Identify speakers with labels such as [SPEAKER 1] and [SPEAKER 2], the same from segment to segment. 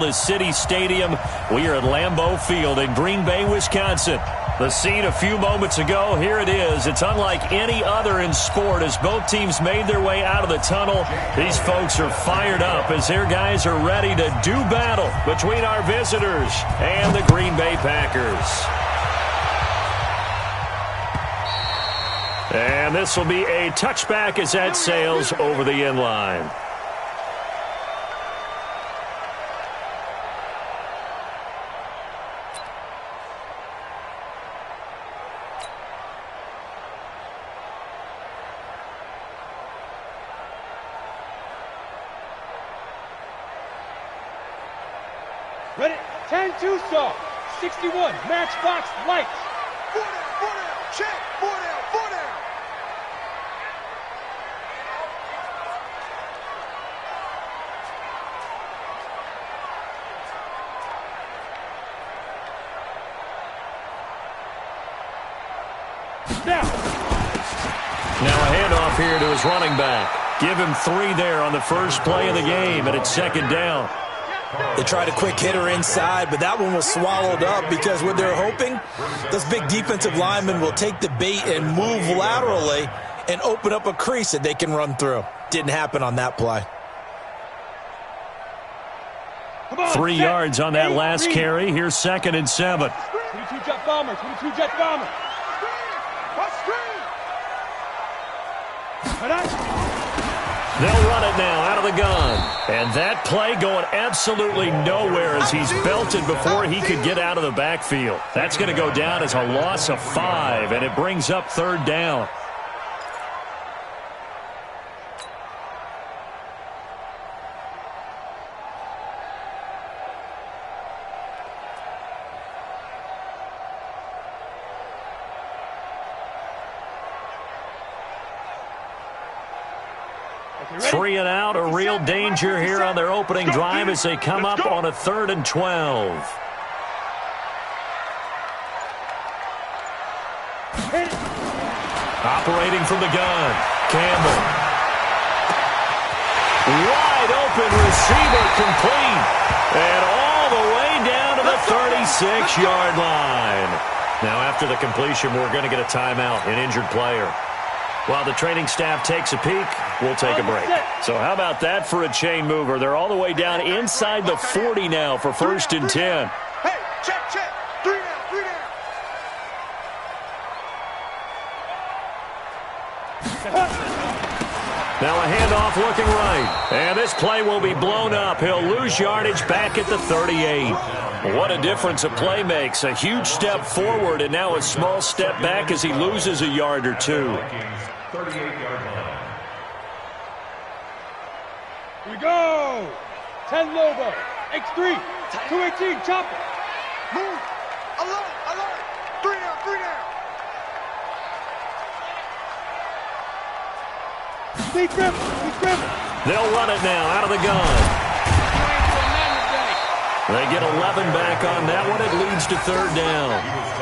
[SPEAKER 1] Is City Stadium. We are at Lambeau Field in Green Bay, Wisconsin. The scene a few moments ago, here it is. It's unlike any other in sport as both teams made their way out of the tunnel. These folks are fired up as their guys are ready to do battle between our visitors and the Green Bay Packers. And this will be a touchback as that sails over the end line.
[SPEAKER 2] Ready? 10-2 saw. 61. Matchbox lights.
[SPEAKER 3] 4 down. Check. 4 down.
[SPEAKER 1] Now a handoff here to his running back. Give him 3 there on the first play of the game, and it's second down.
[SPEAKER 4] They tried a quick hitter inside, but that one was swallowed up because what they're hoping, those big defensive linemen will take the bait and move laterally and open up a crease that they can run through. Didn't happen on that play.
[SPEAKER 1] 3 yards on that last carry. Here's 2nd and 7.
[SPEAKER 2] 22 jet bomber. 22 jet bomber.
[SPEAKER 1] They'll run it now out of the gun. And that play going absolutely nowhere as he's belted before he could get out of the backfield. That's going to go down as a loss of 5, and it brings up 3rd down. Three and out, a real danger here on their opening drive as they come up on a 3rd and 12. Operating from the gun, Campbell. Wide open receiver complete. And all the way down to the 36-yard line. Now after the completion, we're going to get a timeout, an injured player. While the training staff takes a peek, we'll take a break. So how about that for a chain mover? They're all the way down inside the 40 now for 1st and 10.
[SPEAKER 3] Hey, check. 3 down.
[SPEAKER 1] Now a handoff looking right. And this play will be blown up. He'll lose yardage back at the 38. What a difference a play makes. A huge step forward and now a small step back as he loses a yard or 2.
[SPEAKER 2] 38-yard line. Here we go. 10 Lobo. X3. 218. Chopper.
[SPEAKER 3] Move. Alert. 3 down.
[SPEAKER 2] Deep dribble.
[SPEAKER 1] They'll run it now out of the gun. They get 11 back on that one. It leads to 3rd down.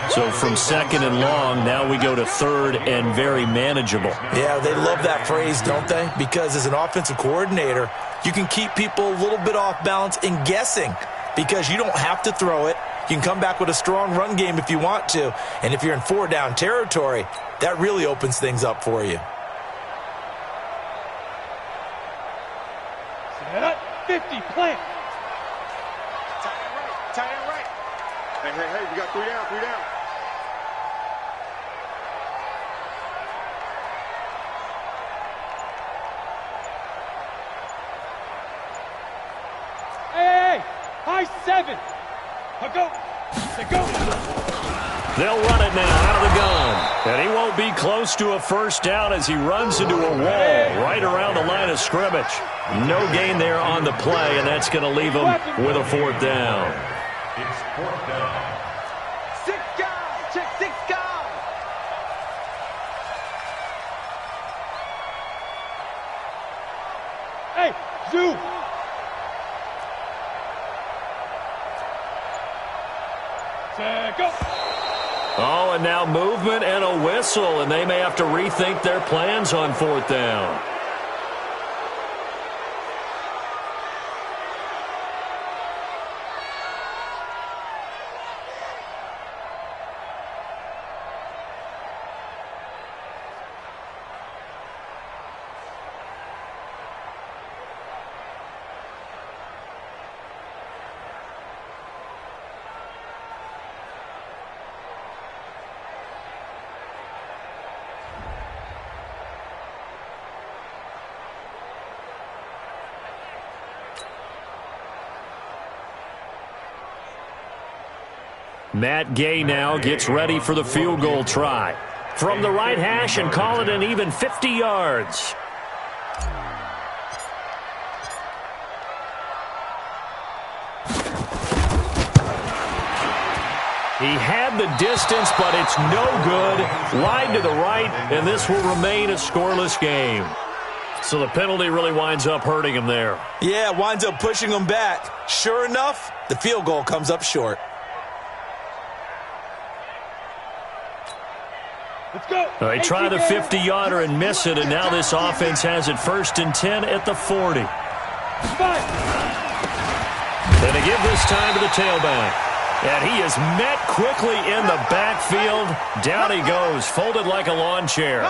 [SPEAKER 1] So from 2nd and long, now we go to 3rd and very manageable.
[SPEAKER 4] Yeah, they love that phrase, don't they? Because as an offensive coordinator, you can keep people a little bit off balance and guessing because you don't have to throw it. You can come back with a strong run game if you want to. And if you're in 4-down territory, that really opens things up for you.
[SPEAKER 2] Set up. 50. Plant.
[SPEAKER 3] Tight end right. Hey, we got 3 down.
[SPEAKER 2] Hey, high 7. Go.
[SPEAKER 1] They'll run it now out of the gun. And he won't be close to a 1st down as he runs into a wall right around the line of scrimmage. No gain there on the play, and that's going to leave him with a 4th down.
[SPEAKER 3] It's 4th down. 6 guys. Check 6 guys.
[SPEAKER 2] Hey, zoom. Set, go.
[SPEAKER 1] Oh, and now movement and a whistle, and they may have to rethink their plans on 4th down. Matt Gay now gets ready for the field goal try. From the right hash and call it an even 50 yards. He had the distance, but it's no good. Wide to the right, and this will remain a scoreless game. So the penalty really winds up hurting him there.
[SPEAKER 4] Yeah, winds up pushing him back. Sure enough, the field goal comes up short.
[SPEAKER 2] Let's go.
[SPEAKER 1] They try the 50-yarder and miss it, and now this offense has it 1st and 10 at the 40.
[SPEAKER 2] Five.
[SPEAKER 1] And they give this time to the tailback. And he is met quickly in the backfield. Down he goes, folded like a lawn chair.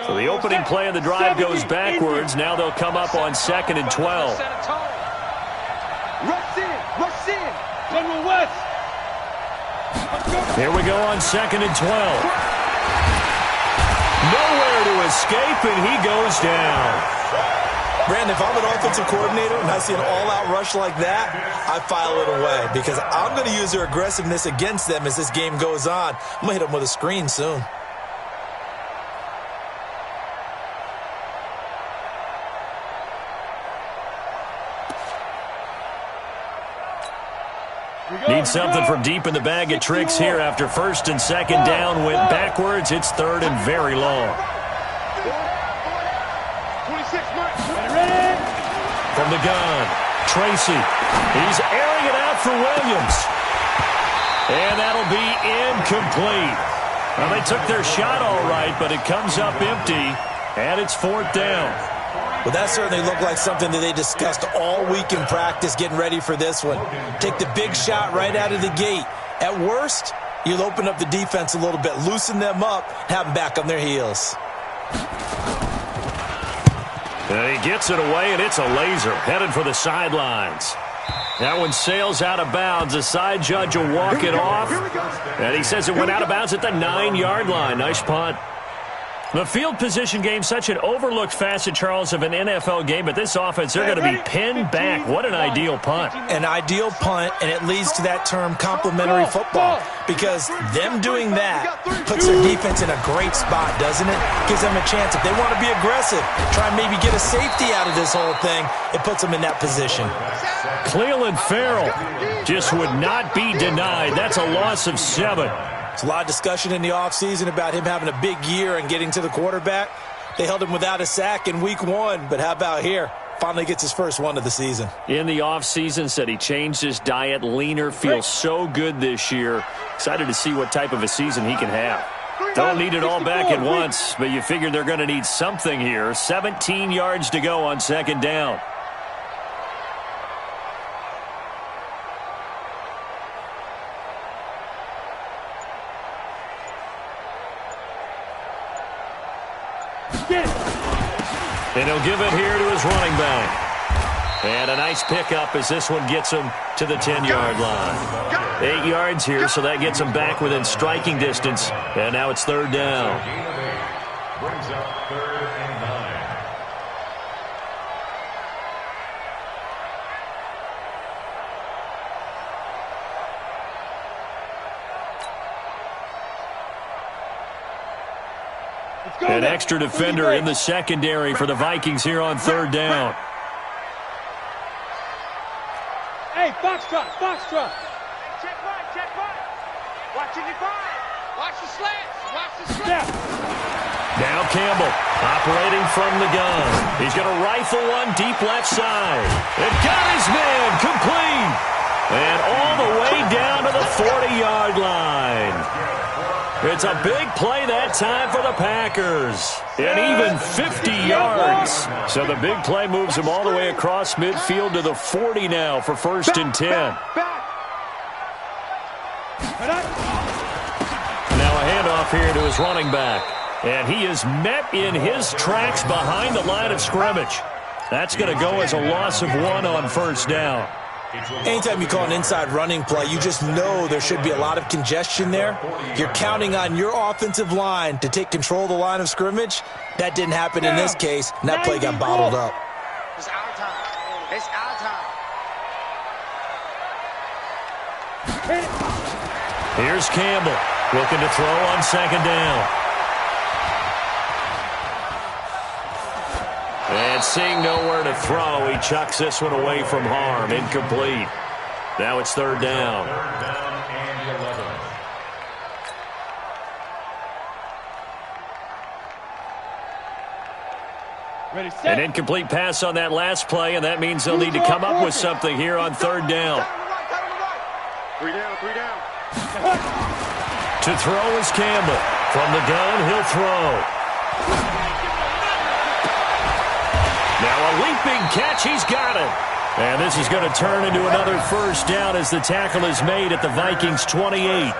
[SPEAKER 1] So the opening play of the drive goes backwards. Now they'll come up on 2nd and 12.
[SPEAKER 2] Rush in. General West.
[SPEAKER 1] Here we go on 2nd and 12. Nowhere to escape, and he goes down.
[SPEAKER 4] Brandon, if I'm an offensive coordinator and I see an all-out rush like that, I file it away because I'm going to use their aggressiveness against them as this game goes on. I'm going to hit them with a screen soon.
[SPEAKER 1] Need something from deep in the bag of tricks here after 1st and 2nd down went backwards. It's 3rd and very long.
[SPEAKER 2] 26 mark. Ready?
[SPEAKER 1] From the gun, Tracy. He's airing it out for Williams. And that'll be incomplete. Well, they took their shot all right, but it comes up empty, and it's 4th down.
[SPEAKER 4] Well, that certainly looked like something that they discussed all week in practice getting ready for this one. Take the big shot right out of the gate. At worst, you'll open up the defense a little bit, loosen them up, have them back on their heels.
[SPEAKER 1] And he gets it away, and it's a laser headed for the sidelines. That one sails out of bounds. The side judge will walk it off. And he says it went out of bounds at the 9-yard line. Nice punt. The field position game, such an overlooked facet, Charles, of an NFL game, but this offense, they're going to be pinned back. What an ideal punt.
[SPEAKER 4] An ideal punt, and it leads to that term complementary football, because them doing that puts their defense in a great spot, doesn't it? Gives them a chance. If they want to be aggressive, try and maybe get a safety out of this whole thing, it puts them in that position.
[SPEAKER 1] Cleveland Farrell just would not be denied. That's a loss of 7.
[SPEAKER 4] There's a lot of discussion in the offseason about him having a big year and getting to the quarterback. They held him without a sack in week 1, but how about here? Finally gets his first one of the season.
[SPEAKER 1] In the offseason, said he changed his diet, leaner, feels so good this year. Excited to see what type of a season he can have. Don't need it all back at once, but you figure they're going to need something here. 17 yards to go on 2nd down. And he'll give it here to his running back. And a nice pickup as this one gets him to the 10-yard line. 8 yards here, so that gets him back within striking distance. And now it's 3rd down.
[SPEAKER 3] Brings up 3rd and 9.
[SPEAKER 1] An extra defender in the secondary for the Vikings here on 3rd down.
[SPEAKER 2] Hey, foxtrot.
[SPEAKER 5] Check right. Watching your fire. Watch the slants.
[SPEAKER 1] Now Campbell operating from the gun. He's going to rifle one deep left side. It got his man complete. And all the way down to the 40-yard line. It's a big play that time for the Packers. And even 50 yards. So the big play moves him all the way across midfield to the 40 now for 1st and 10. Now a handoff here to his running back. And he is met in his tracks behind the line of scrimmage. That's going to go as a loss of 1 on first down.
[SPEAKER 4] Anytime you call an inside running play, you just know there should be a lot of congestion there. You're counting on your offensive line to take control of the line of scrimmage. That didn't happen in this case, and that play got bottled up.
[SPEAKER 5] It's our time. It's our time.
[SPEAKER 1] Here's Campbell looking to throw on second down. And seeing nowhere to throw, he chucks this one away from harm. Incomplete. Now it's third down.
[SPEAKER 3] Third down and 11.
[SPEAKER 2] Ready, set.
[SPEAKER 1] An incomplete pass on that last play, and that means they'll need to come up with something here on third down.
[SPEAKER 5] Three down, 3 down.
[SPEAKER 1] To throw is Campbell. From the gun, he'll throw. Now a leaping catch, he's got it. And this is going to turn into another first down as the tackle is made at the Vikings' 28.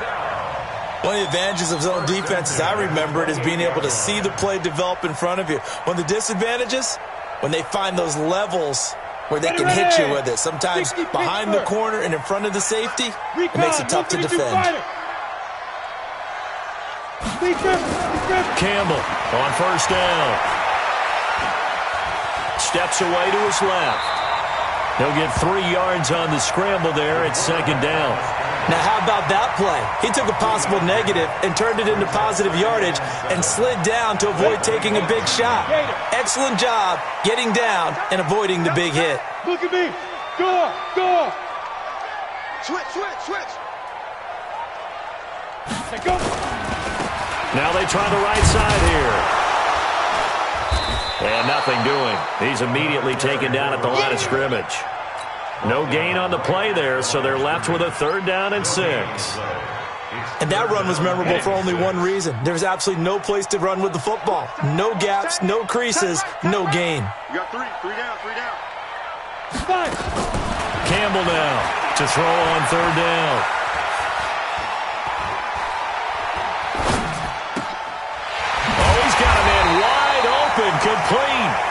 [SPEAKER 4] One of the advantages of zone defense, as I remember it, is being able to see the play develop in front of you. One of the disadvantages, when they find those levels where they can hit you with it. Sometimes behind the corner and in front of the safety, it makes it tough to defend.
[SPEAKER 1] Campbell on first down. Steps away to his left. He'll get 3 yards on the scramble there at second down.
[SPEAKER 4] Now, how about that play? He took a possible negative and turned it into positive yardage and slid down to avoid taking a big shot. Excellent job getting down and avoiding the big hit.
[SPEAKER 2] Look at me. Go, go.
[SPEAKER 5] Switch, switch, switch.
[SPEAKER 2] Go.
[SPEAKER 1] Now they try the right side here. And nothing doing. He's immediately taken down at the line of scrimmage. No gain on the play there, so they're left with a third down and 6.
[SPEAKER 4] And that run was memorable for only one reason. There's absolutely no place to run with the football. No gaps, no creases, no gain.
[SPEAKER 5] You got 3 down, 3 down.
[SPEAKER 1] Campbell now to throw on third down. Oh, he's got a man wide open, complete.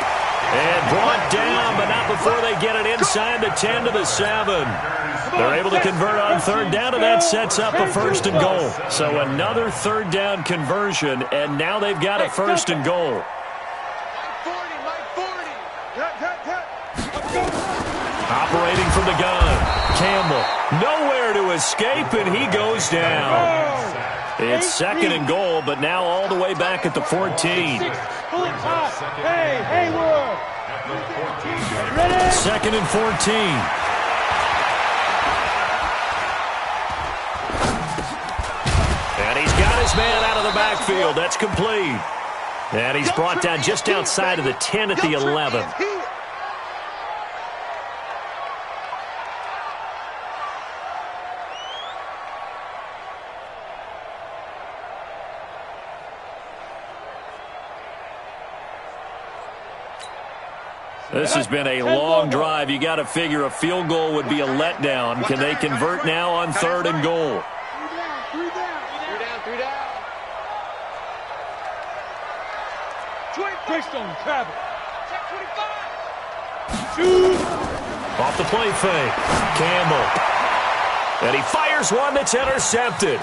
[SPEAKER 1] And brought down, but not before they get it inside the 10 to the 7. They're able to convert on third down, and that sets up a first and goal. So another third down conversion, and now they've got a first and goal.
[SPEAKER 5] Mike 40. Cut.
[SPEAKER 1] Operating from the gun, Campbell. Nowhere to escape, and he goes down. It's second and goal, but now all the way back at the 14.
[SPEAKER 2] Hey, Hayward. Ready?
[SPEAKER 1] Second and 14. And he's got his man out of the backfield. That's complete. And he's brought down just outside of the 10 at the 11. This has been a long drive. You got to figure a field goal would be a letdown. Can they convert now on third and goal?
[SPEAKER 5] 3 down.
[SPEAKER 2] Greystone, travel.
[SPEAKER 5] Check 25.
[SPEAKER 2] Shoot.
[SPEAKER 1] Off the play fake. Campbell. And he fires one that's intercepted.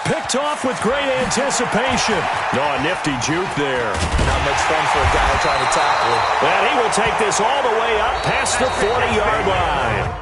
[SPEAKER 1] Picked off with great anticipation. Oh, a nifty juke there.
[SPEAKER 4] Not much fun for a guy trying to tackle him.
[SPEAKER 1] And he will take this all the way up past the 40-yard line.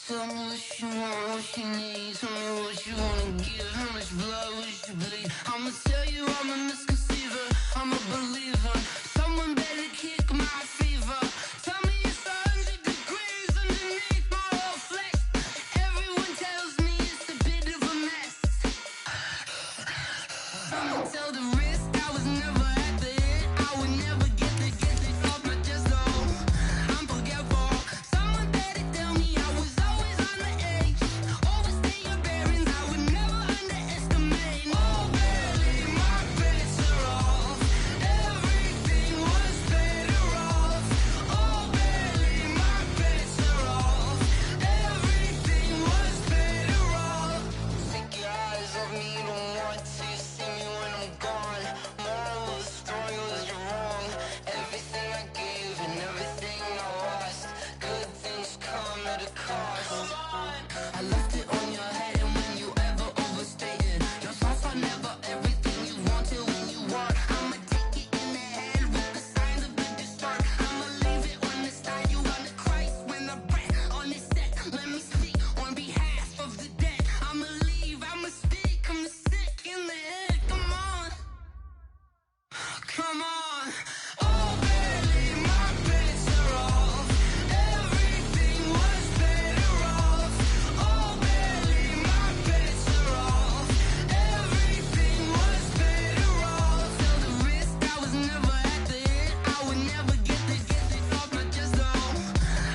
[SPEAKER 6] Tell me what you want, what you need. Tell me what you wanna give. How much blood would you bleed? I'ma tell you I'm a misconceiver. I'm a believer. Someone better kick my fever. Tell me it's 100 degrees underneath my whole flesh. Everyone tells me it's a bit of a mess. I'ma tell the risk I was never at the hit. I would never get this off my chest though. I'm forgetful. Someone better tell me I was always on the edge. Overstay your bearings, I would never underestimate. Oh, barely my bets are off. Everything was better off. Oh, barely my bets are off. Everything was better off. Take your eyes off me, you don't want to see me when I'm gone. Moral of the story was you're wrong. Everything I gave and everything I lost. Good things come at a cost. I left it on your head, and when you ever overstated, your thoughts are never everything you wanted when you want. I'ma take it in the head with the signs of the distort. I'ma leave it on the side. You on the Christ when I breath on this set. Let me speak on behalf of the dead. I'ma leave, I'ma speak. I'm sick in the head. Come on. Come on. Oh, barely my bets are off. Everything was better off. Oh, barely my bets are off. Everything was better off. Tell the risk I was never at the hit. I would never get this off my chest though.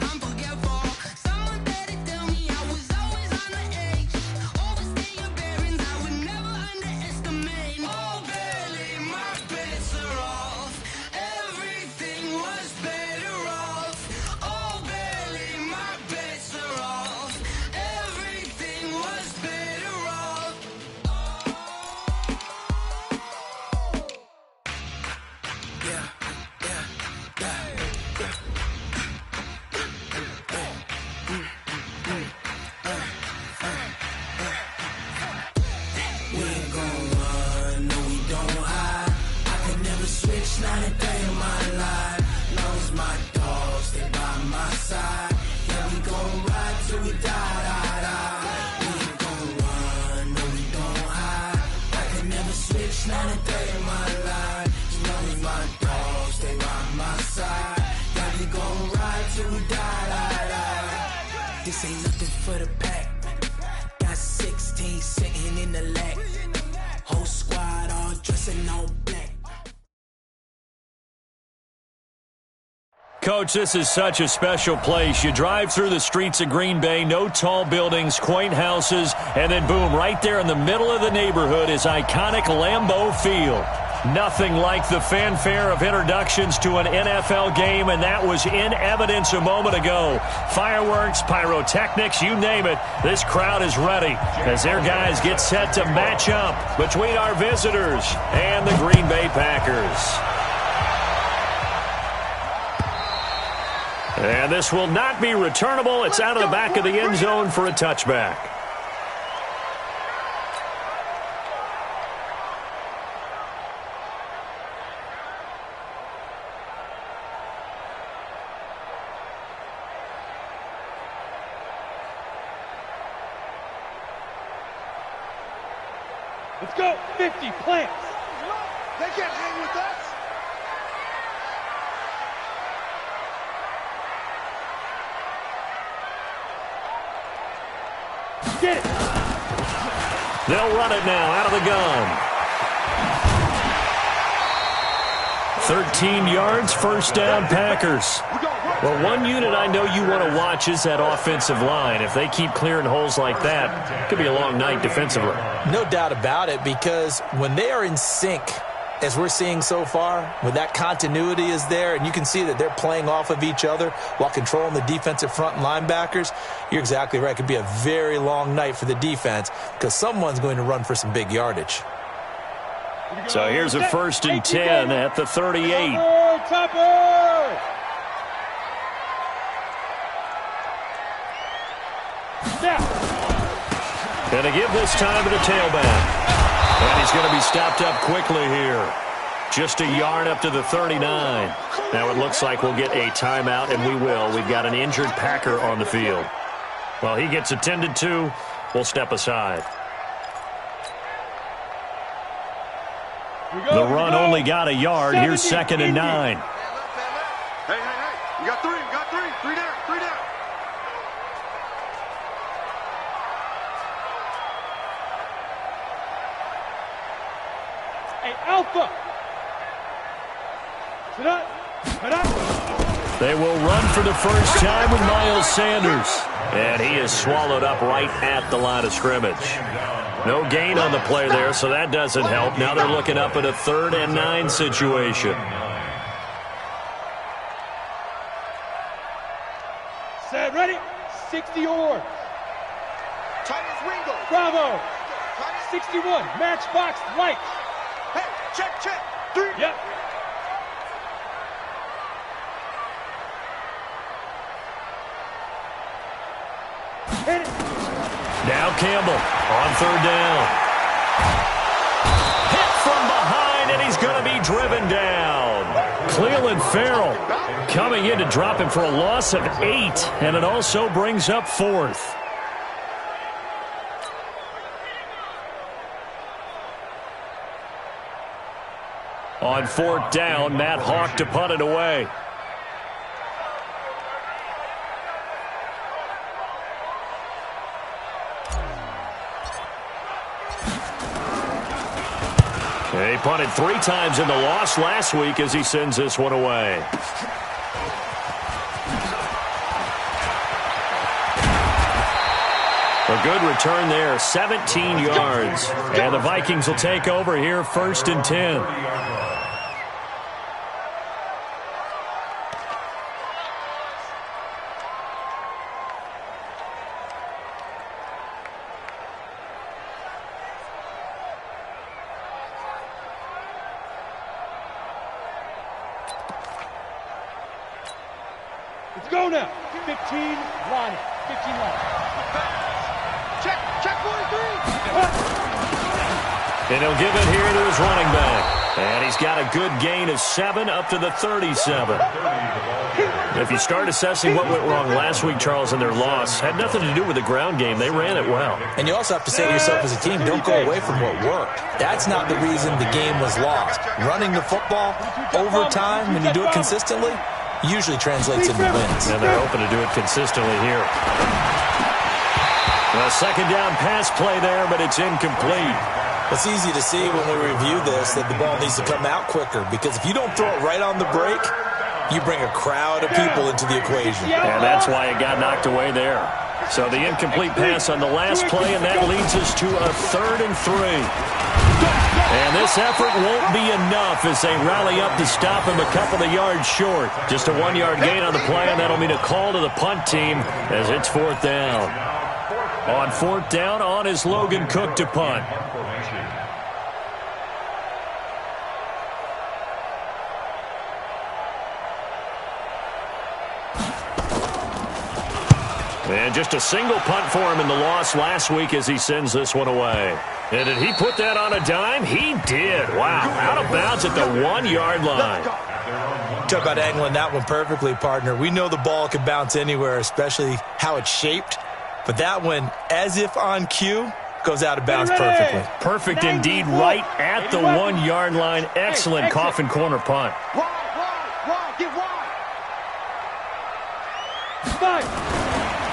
[SPEAKER 6] I'm forgetful. Someone better tell me I was always on the edge. Overstay your bearings, I would never underestimate. Oh, barely my bets are off. Everything was better off. Oh, barely my bets are off. Everything was better off. We ain't gon' run, no we don't hide. I could never switch, not a day in my life. Long as my dogs stay by my side. Yeah, we gon' ride till we die. We ain't gon' run, no we don't hide. I could never switch, not a day in my life. As long as my dogs stay by my side. Yeah, we gon' ride till we die. This ain't nothing for the pack. Got 16 sitting in the lag. Whole squad all dressing all black.
[SPEAKER 1] Coach, this is such a special place. You drive through the streets of Green Bay, no tall buildings, quaint houses, and then boom, right there in the middle of the neighborhood is iconic Lambeau Field. Nothing like the fanfare of introductions to an NFL game, and that was in evidence a moment ago. Fireworks, pyrotechnics, you name it, this crowd is ready as their guys get set to match up between our visitors and the Green Bay Packers. And this will not be returnable. It's out of the back of the end zone for a touchback.
[SPEAKER 2] Let's go. 50 plants.
[SPEAKER 5] They can't hang with us.
[SPEAKER 2] Get it.
[SPEAKER 1] They'll run it now out of the gun. 13 yards, first down, Packers. Well, one unit I know you want to watch is that offensive line. If they keep clearing holes like that, it could be a long night defensively.
[SPEAKER 4] No doubt about it, because when they are in sync, as we're seeing so far, when that continuity is there, and you can see that they're playing off of each other while controlling the defensive front and linebackers, you're exactly right. It could be a very long night for the defense because someone's going to run for some big yardage.
[SPEAKER 1] So here's a 1st and 10 at the 38.
[SPEAKER 2] Topper!
[SPEAKER 1] Going to give this time to the tailback. And he's going to be stopped up quickly here. Just a yard up to the 39. Now it looks like we'll get a timeout, and we will. We've got an injured Packer on the field. Well, he gets attended to. We'll step aside. The run only got a yard. Here's 2nd and 9.
[SPEAKER 5] Hey. You got three. Three down.
[SPEAKER 2] Hey, Alpha. Sit up.
[SPEAKER 1] They will run for the first time with Miles Sanders. And he is swallowed up right at the line of scrimmage. No gain on the play there, so that doesn't help. Now they're looking up at a 3rd and 9 situation.
[SPEAKER 2] Set, ready. 60 yards.
[SPEAKER 5] Titus Wingo.
[SPEAKER 2] Bravo. 61. Matchbox light.
[SPEAKER 5] Hey, check. 3.
[SPEAKER 2] Yep. Hit it.
[SPEAKER 1] Now Campbell on 3rd down. Hit from behind, and he's going to be driven down. Cleveland Farrell coming in to drop him for a loss of 8, and it also brings up 4th. On 4th down, Matt Hawk to punt it away. He punted 3 times in the loss last week as he sends this one away. A good return there, 17 yards. And the Vikings will take over here, 1st and 10.
[SPEAKER 2] Let's go now. 15 line. 15 line.
[SPEAKER 5] Check 43.
[SPEAKER 1] And he'll give it here to his running back. And he's got a good gain of 7 up to the 37. If you start assessing what went wrong last week, Charles, in their loss, had nothing to do with the ground game. They ran it well.
[SPEAKER 4] And you also have to say to yourself as a team, don't go away from what worked. That's not the reason the game was lost. Running the football over time, when you do it consistently, usually translates into wins.
[SPEAKER 1] And they're hoping to do it consistently here. A 2nd down pass play there, but it's incomplete.
[SPEAKER 4] It's easy to see when we review this that the ball needs to come out quicker, because if you don't throw it right on the break, you bring a crowd of people into the equation.
[SPEAKER 1] And that's why it got knocked away there. So the incomplete pass on the last play, and that leads us to a 3rd and 3. And this effort won't be enough as they rally up to stop him a couple of yards short. Just a 1-yard gain on the play, and that'll mean a call to the punt team as it's 4th down. On 4th down, on is Logan Cook to punt. And just a single punt for him in the loss last week as he sends this one away. And did he put that on a dime? He did. Wow. Out of bounds at the 1-yard line.
[SPEAKER 4] Talk about angling that one perfectly, partner. We know the ball can bounce anywhere, especially how it's shaped. But that one, as if on cue, goes out of bounds perfectly.
[SPEAKER 1] Perfect indeed, right at the 1-yard line. Excellent coffin corner punt.
[SPEAKER 5] Wide, get wide.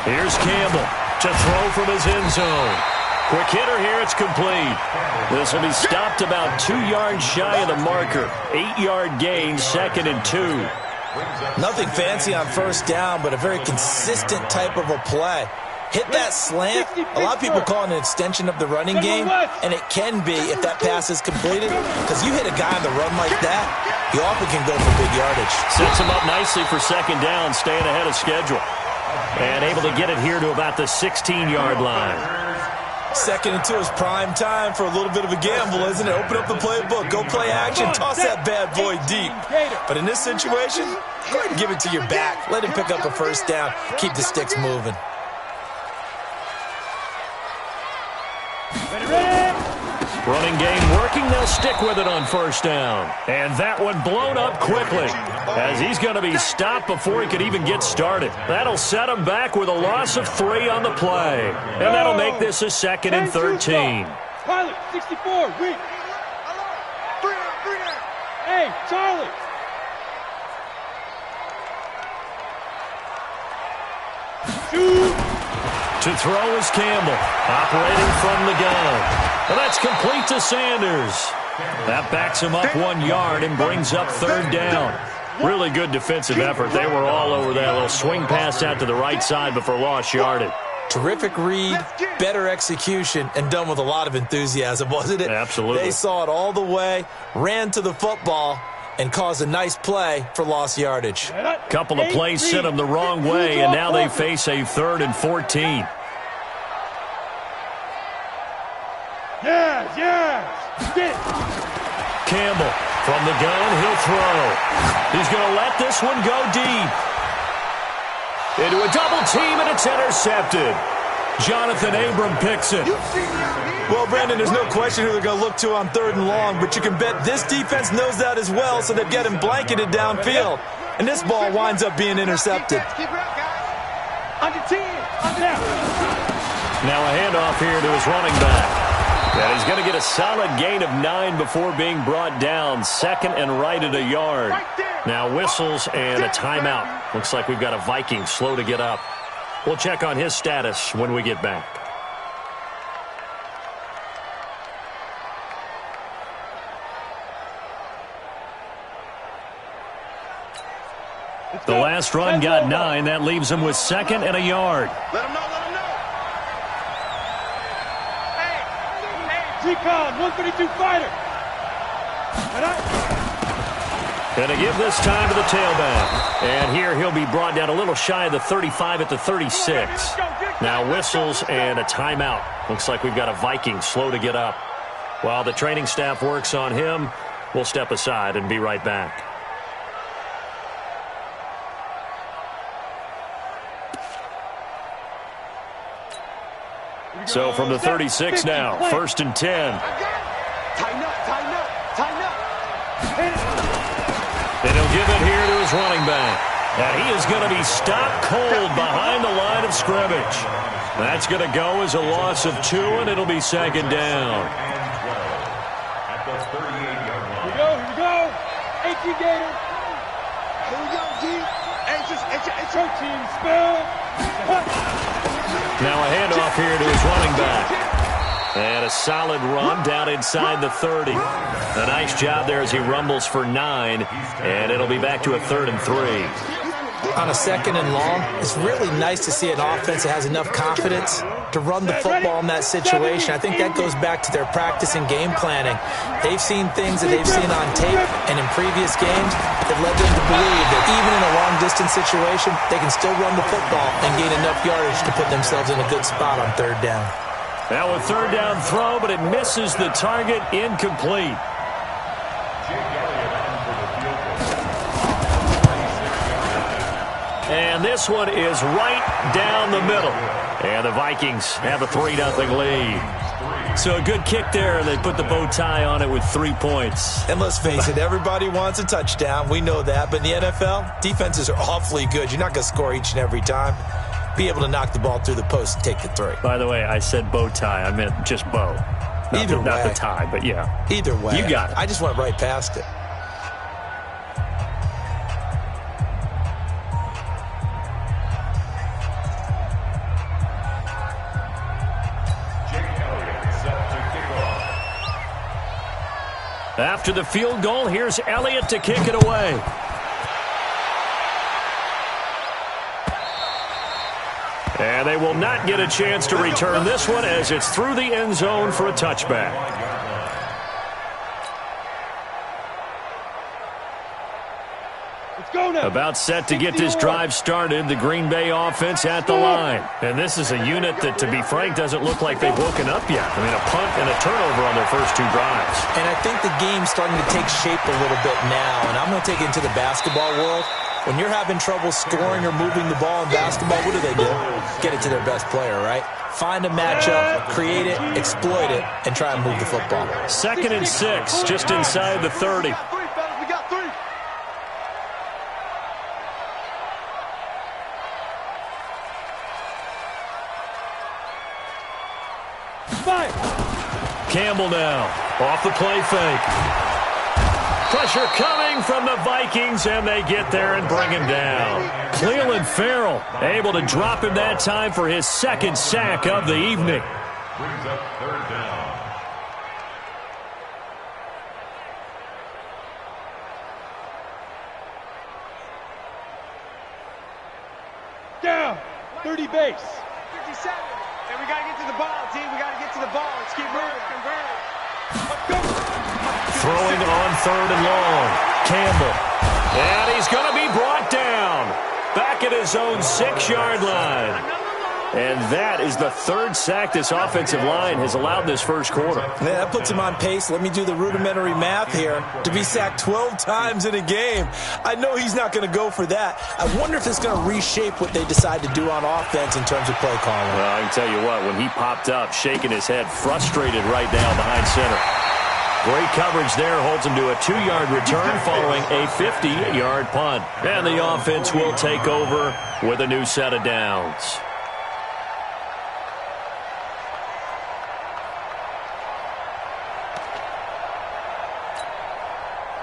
[SPEAKER 1] Here's Campbell to throw from his end zone. Quick hitter here, it's complete. This will be stopped about 2 yards shy of the marker. 8-yard gain, 2nd and 2.
[SPEAKER 4] Nothing fancy on 1st down, but a very consistent type of a play. Hit that slant. A lot of people call it an extension of the running game, and it can be if that pass is completed, because you hit a guy on the run like that, he often can go for big yardage.
[SPEAKER 1] Sets him up nicely for 2nd down, staying ahead of schedule. And able to get it here to about the 16-yard line.
[SPEAKER 4] 2nd and 2 is prime time for a little bit of a gamble, isn't it? Open up the playbook, go play action, toss that bad boy deep. But in this situation, go ahead and give it to your back. Let him pick up a 1st down, keep the sticks moving.
[SPEAKER 2] Ready.
[SPEAKER 1] Running game working. They'll stick with it on first down. And that one blown up quickly as he's going to be stopped before he could even get started. That'll set him back with a loss of 3 on the play. And that'll make this a 2nd and 13.
[SPEAKER 2] Pilot, 64, read. Hey, Charlie. Shoot.
[SPEAKER 1] To throw is Campbell, operating from the gun. And that's complete to Sanders. That backs him up 1 yard and brings up 3rd down. Really good defensive effort. They were all over that little swing pass out to the right side before lost yardage.
[SPEAKER 4] Terrific read, better execution, and done with a lot of enthusiasm, wasn't it?
[SPEAKER 1] Absolutely.
[SPEAKER 4] They saw it all the way, ran to the football, and caused a nice play for lost yardage.
[SPEAKER 1] Couple of plays sent them the wrong way, and now they face a 3rd and 14.
[SPEAKER 2] Yes.
[SPEAKER 1] Campbell from the gun, he'll throw. He's going to let this one go deep. Into a double team, and it's intercepted. Jonathan Abram picks it.
[SPEAKER 4] Well, Brandon, there's no question who they're going to look to on 3rd and long, but you can bet this defense knows that as well, so they've got him blanketed downfield. And this ball winds up being intercepted.
[SPEAKER 2] Under 10.
[SPEAKER 1] Now a handoff here to his running back. And he's going to get a solid gain of 9 before being brought down. 2nd and right at a yard. Now whistles and a timeout. Looks like we've got a Viking slow to get up. We'll check on his status when we get back. The last run got 9. That leaves him with 2nd and a yard.
[SPEAKER 5] Let him know, let him know.
[SPEAKER 2] G-Con, 132 fighter.
[SPEAKER 1] Going to give this time to the tailback. And here he'll be brought down a little shy of the 35 at the 36. Now whistles and a timeout. Looks like we've got a Viking slow to get up. While the training staff works on him, we'll step aside and be right back. So from the 36 now, 1st and 10.
[SPEAKER 5] Tighten up.
[SPEAKER 1] And he'll give it here to his running back. And he is going to be stopped cold behind the line of scrimmage. That's going to go as a loss of 2, and it'll be 2nd down.
[SPEAKER 2] Here we go. 18 Gator.
[SPEAKER 5] Here we go, G.
[SPEAKER 2] Protein spell.
[SPEAKER 1] Now a handoff here to his running back. And a solid run down inside the 30. A nice job there as he rumbles for 9. And it'll be back to a 3rd and 3.
[SPEAKER 4] On a 2nd and long, it's really nice to see an offense that has enough confidence to run the football in that situation. I think that goes back to their practice and game planning. They've seen things that they've seen on tape and in previous games that led them to believe that even in a long-distance situation, they can still run the football and gain enough yardage to put themselves in a good spot on 3rd down.
[SPEAKER 1] Now a 3rd down throw, but it misses the target, incomplete. And this one is right down the middle. And the Vikings have a 3-0 lead. So a good kick there, and they put the bow tie on it with 3 points.
[SPEAKER 4] And let's face it, everybody wants a touchdown. We know that. But in the NFL, defenses are awfully good. You're not going to score each and every time. Be able to knock the ball through the post and take the 3.
[SPEAKER 1] By the way, I said bow tie. I meant just bow. Not the tie, but yeah.
[SPEAKER 4] Either way.
[SPEAKER 1] You got it.
[SPEAKER 4] I just went right past it.
[SPEAKER 1] After the field goal, here's Elliott to kick it away. And they will not get a chance to return this one as it's through the end zone for a touchback. About set to get this drive started, the Green Bay offense at the line. And this is a unit that, to be frank, doesn't look like they've woken up yet. I mean, a punt and a turnover on their first 2 drives.
[SPEAKER 4] And I think the game's starting to take shape a little bit now. And I'm going to take it into the basketball world. When you're having trouble scoring or moving the ball in basketball, what do? Get it to their best player, right? Find a matchup, create it, exploit it, and try and move the football.
[SPEAKER 1] 2nd and 6, just inside the 30.
[SPEAKER 5] We got 3.
[SPEAKER 2] Fire.
[SPEAKER 1] Campbell now, off the play fake. Pressure coming from the Vikings, and they get there and bring him down. Cleveland Farrell able to drop him that time for his 2nd sack of the evening.
[SPEAKER 3] Brings up 3rd down.
[SPEAKER 2] Down. 30 base.
[SPEAKER 7] 57. And we got to get to the ball, team. We got to get to the ball. Let's keep moving. Convert.
[SPEAKER 1] Throwing on 3rd and long. Campbell. And he's going to be brought down. Back at his own 6-yard line. And that is the 3rd sack this offensive line has allowed this first quarter.
[SPEAKER 4] Yeah, that puts him on pace. Let me do the rudimentary math here. To be sacked 12 times in a game. I know he's not going to go for that. I wonder if it's going to reshape what they decide to do on offense in terms of play calling.
[SPEAKER 1] Well, I can tell you what, when he popped up, shaking his head, frustrated right now behind center. Great coverage there, holds him to a 2-yard return following a 50-yard punt. And the offense will take over with a new set of downs.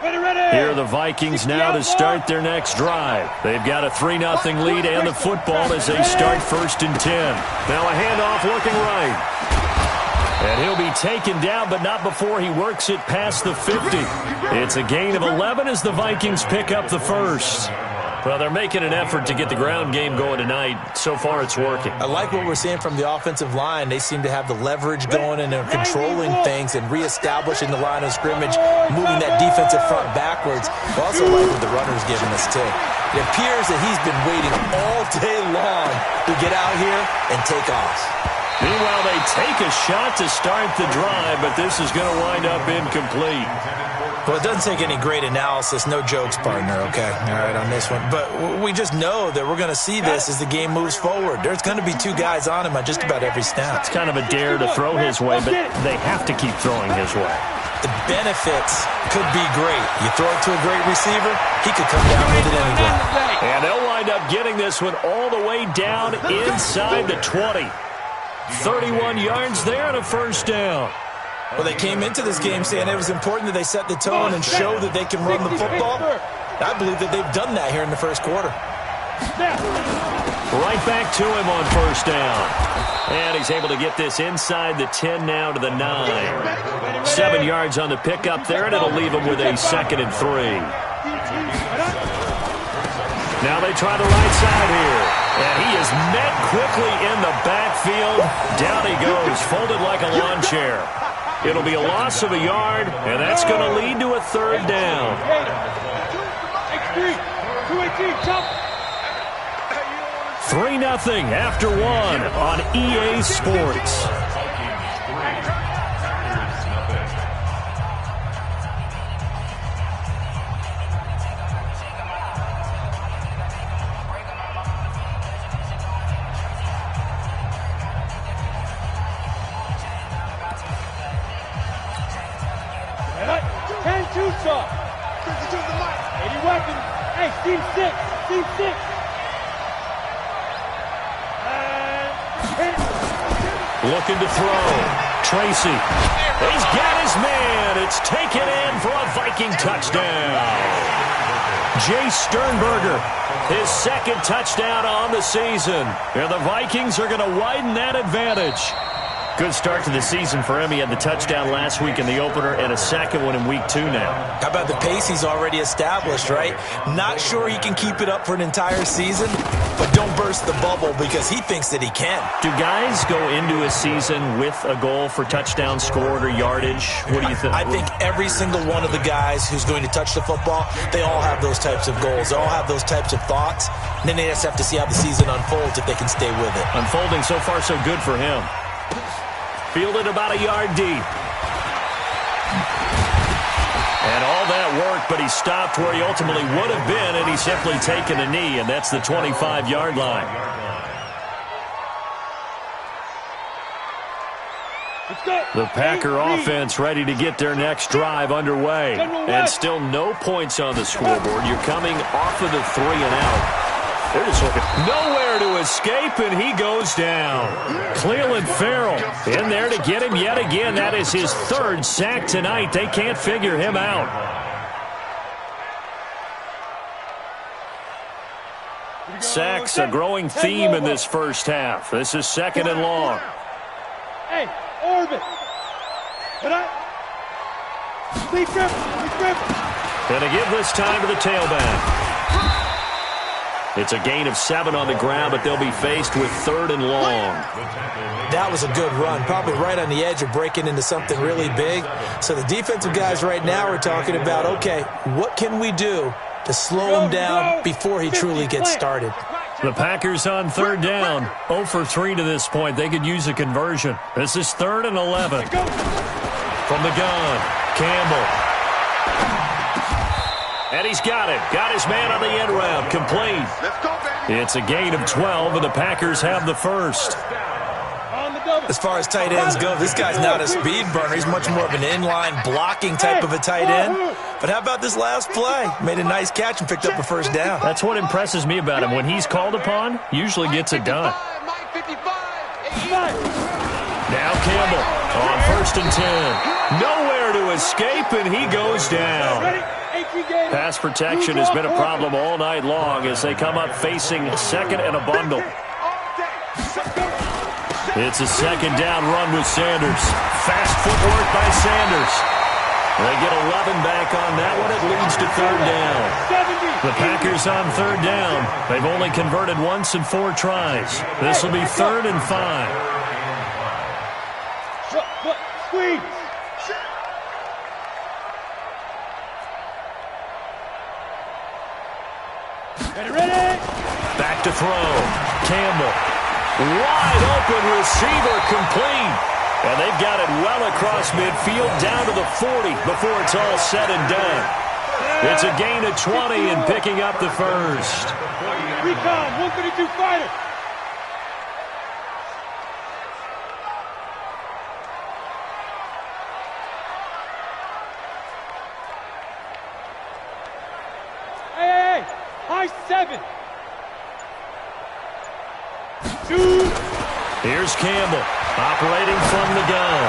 [SPEAKER 1] Here are the Vikings now to start their next drive. They've got a 3-0 lead and the football as they start 1st and 10. Now a handoff looking right. And he'll be taken down, but not before he works it past the 50. It's a gain of 11 as the Vikings pick up the first. Well, they're making an effort to get the ground game going tonight. So far, it's working.
[SPEAKER 4] I like what we're seeing from the offensive line. They seem to have the leverage going, and they're controlling things and reestablishing the line of scrimmage, moving that defensive front backwards. I also like what the runner's giving us, too. It appears that he's been waiting all day long to get out here and take off.
[SPEAKER 1] Meanwhile, they take a shot to start the drive, but this is going to wind up incomplete.
[SPEAKER 4] Well, it doesn't take any great analysis. No jokes, partner, okay? All right, on this one. But we just know that we're going to see this as the game moves forward. There's going to be 2 guys on him at just about every snap.
[SPEAKER 1] It's kind of a dare to throw his way, but they have to keep throwing his way.
[SPEAKER 4] The benefits could be great. You throw it to a great receiver, he could come down with it anyway.
[SPEAKER 1] And they'll wind up getting this one all the way down inside the 20. 31 yards there and a 1st down.
[SPEAKER 4] Well, they came into this game saying it was important that they set the tone and show that they can run the football. I believe that they've done that here in the first quarter.
[SPEAKER 1] Right back to him on 1st down. And he's able to get this inside the 10 now to the 9. 7 yards on the pickup there, and it'll leave him with a 2nd and 3. Now they try the right side here. And he is met quickly in the backfield. Down he goes, folded like a lawn chair. It'll be a loss of a yard, and that's going to lead to a 3rd down.
[SPEAKER 2] X3, 218, jump.
[SPEAKER 1] 3-0 after 1 on EA Sports. Looking to throw. Tracy. He's got his man. It's taken in for a Viking touchdown. Jay Sternberger, his 2nd touchdown on the season. And the Vikings are going to widen that advantage. Good start to the season for him. He had the touchdown last week in the opener and a 2nd one in week 2 now.
[SPEAKER 4] How about the pace he's already established, right? Not sure he can keep it up for an entire season, but don't burst the bubble because he thinks that he can.
[SPEAKER 1] Do guys go into a season with a goal for touchdown scored or yardage? What do you think?
[SPEAKER 4] I think every single one of the guys who's going to touch the football, they all have those types of goals. They all have those types of thoughts. And then they just have to see how the season unfolds if they can stay with it.
[SPEAKER 1] Unfolding so far so good for him. Fielded about a yard deep. And all that work, but he stopped where he ultimately would have been, and he's simply taken a knee, and that's the 25-yard line. The Packer offense ready to get their next drive underway. And still no points on the scoreboard. You're coming off of the 3 and out. They're just looking nowhere to escape, and he goes down. Cleveland Farrell in there to get him yet again. That is his 3rd sack tonight. They can't figure him out. Sacks, a growing theme in this first half. This is 2nd and long.
[SPEAKER 2] Hey, orbit. Please grip.
[SPEAKER 1] And to give this time to the tailback. It's a gain of 7 on the ground, but they'll be faced with 3rd and long.
[SPEAKER 4] That was a good run, probably right on the edge of breaking into something really big. So the defensive guys right now are talking about, okay, what can we do to slow him down before he truly gets started?
[SPEAKER 1] The Packers on 3rd down. 0 for 3 to this point. They could use a conversion. This is 3rd and 11. From the gun, Campbell. And he's got it. Got his man on the end route. Complete. It's a gain of 12, and the Packers have the first.
[SPEAKER 4] As far as tight ends go, this guy's not a speed burner. He's much more of an inline blocking type of a tight end. But how about this last play? Made a nice catch and picked up a first down.
[SPEAKER 1] That's what impresses me about him. When he's called upon, usually gets it done. Now Campbell on 1st and 10. Nowhere to escape, and he goes down. Pass protection has been a problem all night long as they come up facing 2nd and a bundle. It's a 2nd down run with Sanders. Fast footwork by Sanders. They get 11 back on that one. It leads to 3rd down. The Packers on 3rd down. They've only converted once in 4 tries. This will be 3rd and 5.
[SPEAKER 2] Squeeze. Ready.
[SPEAKER 1] Back to throw. Campbell. Wide open receiver complete. And they've got it well across midfield down to the 40 before it's all said and done. It's a gain of 20 and picking up the first.
[SPEAKER 2] Recon, 132 fighter. Hey, high 7. 2.
[SPEAKER 1] Here's Campbell operating from the gun.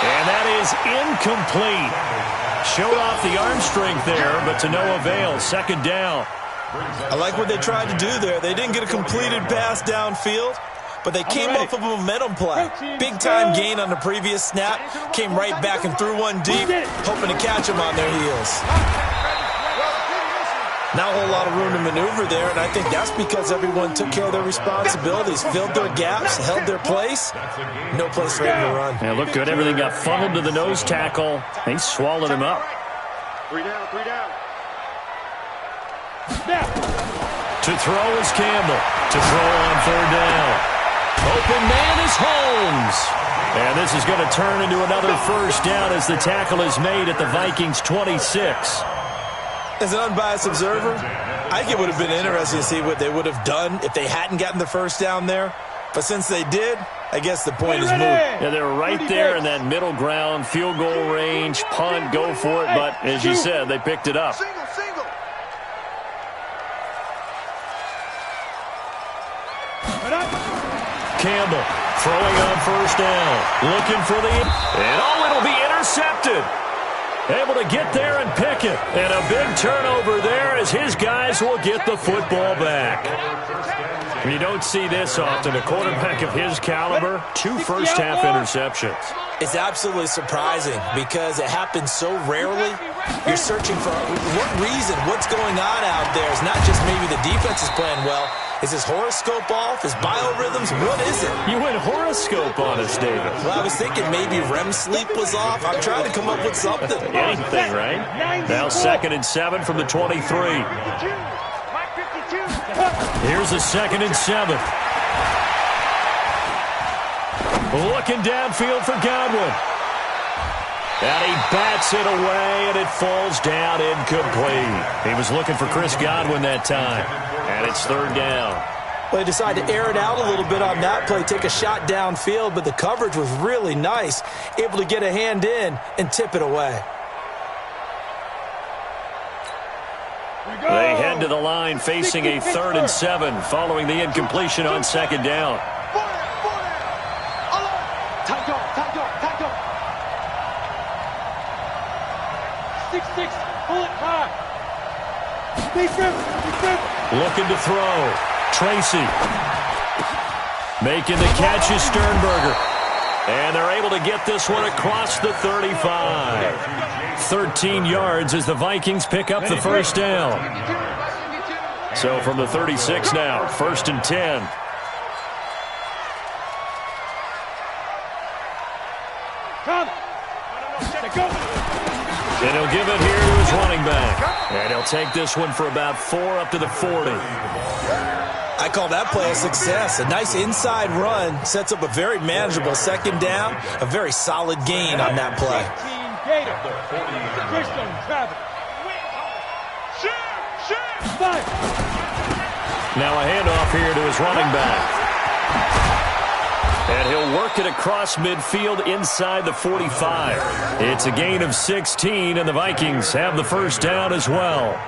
[SPEAKER 1] And that is incomplete. Showed off the arm strength there, but to no avail. 2nd down.
[SPEAKER 4] I like what they tried to do there. They didn't get a completed pass downfield, but they came off of a momentum play. Big-time gain on the previous snap. Came right back and threw one deep, hoping to catch them on their heels. Not a whole lot of room to maneuver there, and I think that's because everyone took care of their responsibilities, filled their gaps, held their place. No place for him to run.
[SPEAKER 1] Yeah, looked good. Everything got funneled to the nose tackle. They swallowed him up.
[SPEAKER 5] 3 down, 3 down.
[SPEAKER 1] To throw is Campbell. To throw on 3rd down. Open man is Holmes. And this is going to turn into another first down as the tackle is made at the Vikings 26.
[SPEAKER 4] As an unbiased observer, I think it would have been interesting to see what they would have done if they hadn't gotten the first down there. But since they did, I guess the point is moot.
[SPEAKER 1] Yeah, they were right there in that middle ground, field goal range, punt, go for it. But as you said, they picked it up.
[SPEAKER 5] Single.
[SPEAKER 1] Campbell throwing on 1st down. Looking for the... And it'll be intercepted. Able to get there and pick it. And a big turnover there as his guys will get the football back. You don't see this often. A quarterback of his caliber, 2 first-half interceptions.
[SPEAKER 4] It's absolutely surprising because it happens so rarely. You're searching for what reason, what's going on out there. It's not just maybe the defense is playing well. Is his horoscope off? His biorhythms? What is it?
[SPEAKER 1] You went horoscope on us, David.
[SPEAKER 4] Well, I was thinking maybe REM sleep was off. I'm trying to come up with something.
[SPEAKER 1] Anything, right? Now 2nd and 7 from the 23. Here's a 2nd and 7. Looking downfield for Godwin. And he bats it away, and it falls down incomplete. He was looking for Chris Godwin that time, and it's third down.
[SPEAKER 4] Well, he decided to air it out a little bit on that play, take a shot downfield, but the coverage was really nice, able to get a hand in and tip it away.
[SPEAKER 1] They head to the line facing a 3rd and 7 following the incompletion on second down. Looking to throw. Tracy. Making the catch is Sternberger. And they're able to get this one across the 35. 13 yards as the Vikings pick up the first down. So from the 36 now, 1st and 10. And he'll give it here to his running back. And he'll take this one for about 4 up to the 40.
[SPEAKER 4] I call that play a success. A nice inside run sets up a very manageable second down. A very solid gain on that play.
[SPEAKER 1] Now a handoff here to his running back. And he'll work it across midfield inside the 45. It's a gain of 16, and the Vikings have the first down as well.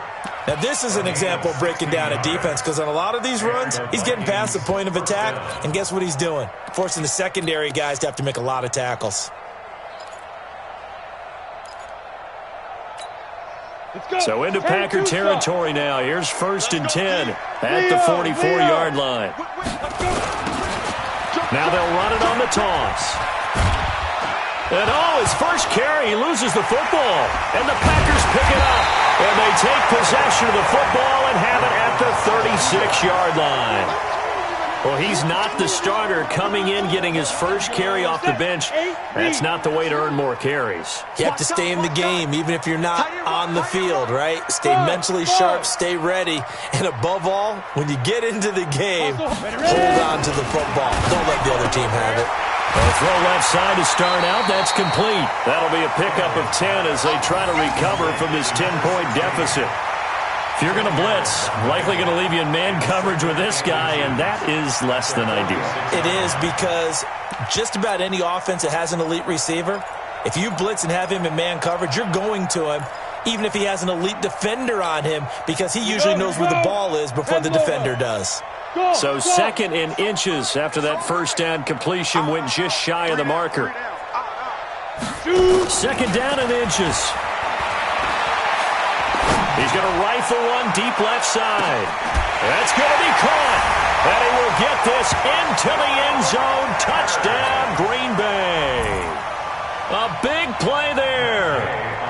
[SPEAKER 4] Now, this is an example of breaking down a defense, because on a lot of these runs, he's getting past the point of attack, and guess what he's doing? Forcing the secondary guys to have to make a lot of tackles.
[SPEAKER 1] So into Packer territory now. Here's 1st and 10 at the 44-yard line. Now they'll run it on the toss. And his first carry, he loses the football. And the Packers pick it up. And they take possession of the football and have it at the 36-yard line. Well, he's not the starter coming in, getting his first carry off the bench. That's not the way to earn more carries.
[SPEAKER 4] You have to stay in the game, even if you're not on the field, right? Stay mentally sharp, stay ready. And above all, when you get into the game, hold on to the football. Don't let the other team have it.
[SPEAKER 1] A throw left side to start out. That's complete. That'll be a pickup of 10 as they try to recover from this 10-point deficit. If you're going to blitz, likely going to leave you in man coverage with this guy, and that is less than ideal.
[SPEAKER 4] It is, because just about any offense that has an elite receiver, if you blitz and have him in man coverage, you're going to him, even if he has an elite defender on him, because he usually knows where the ball is before the defender does.
[SPEAKER 1] So 2nd and inches after that first down completion went just shy of the marker. 2nd down and inches. He's going to rifle one deep left side. That's going to be caught. And he will get this into the end zone. Touchdown, Green Bay. A big play there.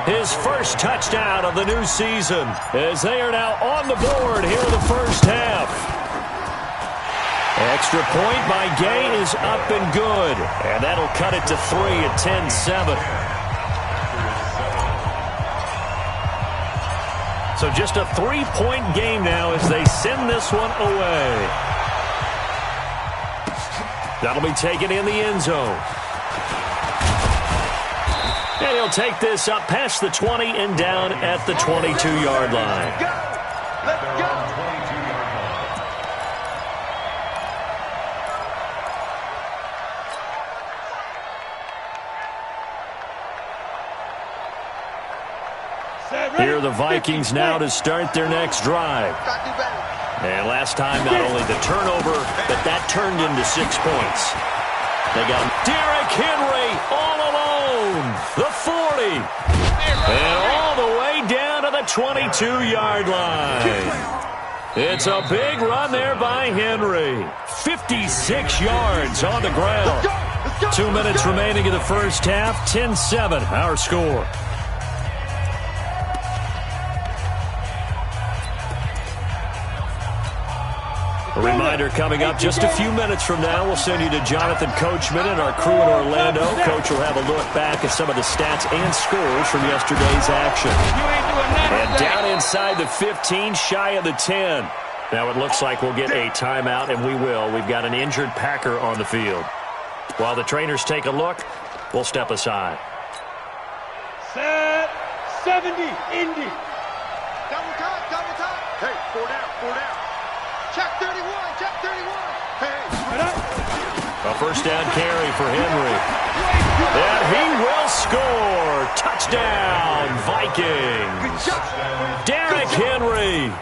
[SPEAKER 1] His first touchdown of the new season, as they are now on the board here in the first half. Extra point by Gay is up and good. And that'll cut it to 3 at 10-7. So just a 3-point game now as they send this one away. That'll be taken in the end zone. And he'll take this up past the 20 and down at the 22-yard line.
[SPEAKER 3] Let's go.
[SPEAKER 1] Here are the Vikings now to start their next drive. And last time, not only the turnover, but that turned into 6 points. They got Derrick Henry all alone. The 40. And all the way down to the 22-yard line. It's a big run there by Henry. 56 yards on the ground. 2 minutes remaining in the first half. 10-7, our score. A reminder coming up just a few minutes from now. We'll send you to Jonathan Coachman and our crew in Orlando. Coach will have a look back at some of the stats and scores from yesterday's action. And down inside the 15, shy of the 10. Now it looks like we'll get a timeout, and we will. We've got an injured Packer on the field. While the trainers take a look, we'll step aside.
[SPEAKER 2] Set. 70. Indy.
[SPEAKER 5] Double time. Hey, 4 down. Check 31. Hey.
[SPEAKER 1] A first down carry for Henry. And he will score. Touchdown, Vikings. Derrick Henry,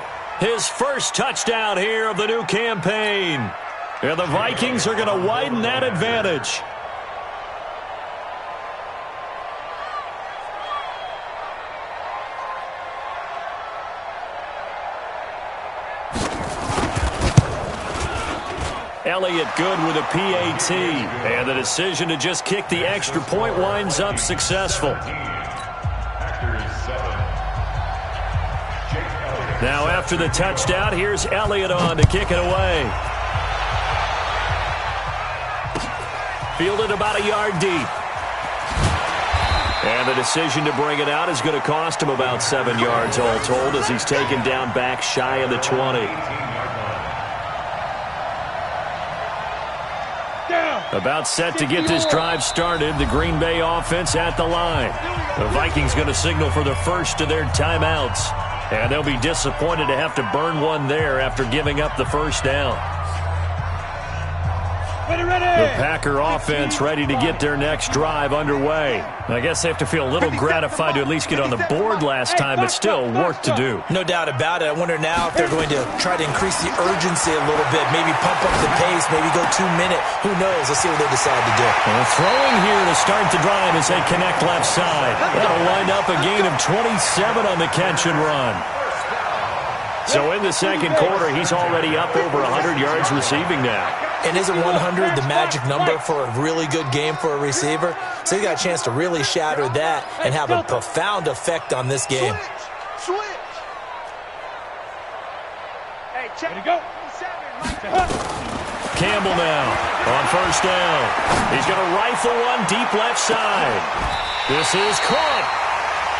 [SPEAKER 1] his first touchdown here of the new campaign. And the Vikings are going to widen that advantage. Elliott good with a PAT. And the decision to just kick the extra point winds up successful. Now after the touchdown, here's Elliott on to kick it away. Fielded about a yard deep. And the decision to bring it out is going to cost him about 7 yards all told as he's taken down back shy of the 20. About set to get this drive started. The Green Bay offense at the line. The Vikings going to signal for the first of their timeouts. And they'll be disappointed to have to burn one there after giving up the first down. The Packer offense ready to get their next drive underway. I guess they have to feel a little gratified to at least get on the board last time, but still work to do.
[SPEAKER 4] No doubt about it. I wonder now if they're going to try to increase the urgency a little bit, maybe pump up the pace, maybe go 2 minute. Who knows? Let's see what they decide to do.
[SPEAKER 1] Well, throwing here to start the drive as they connect left side. That'll wind up a gain of 27 on the catch and run. So in the second quarter, he's already up over 100 yards receiving now.
[SPEAKER 4] And isn't 100 the magic number for a really good game for a receiver? So he got a chance to really shatter that and have a profound effect on this game.
[SPEAKER 5] Switch.
[SPEAKER 7] Hey, check.
[SPEAKER 2] Ready to go.
[SPEAKER 1] Campbell now on first down. He's going to rifle one deep left side. This is caught.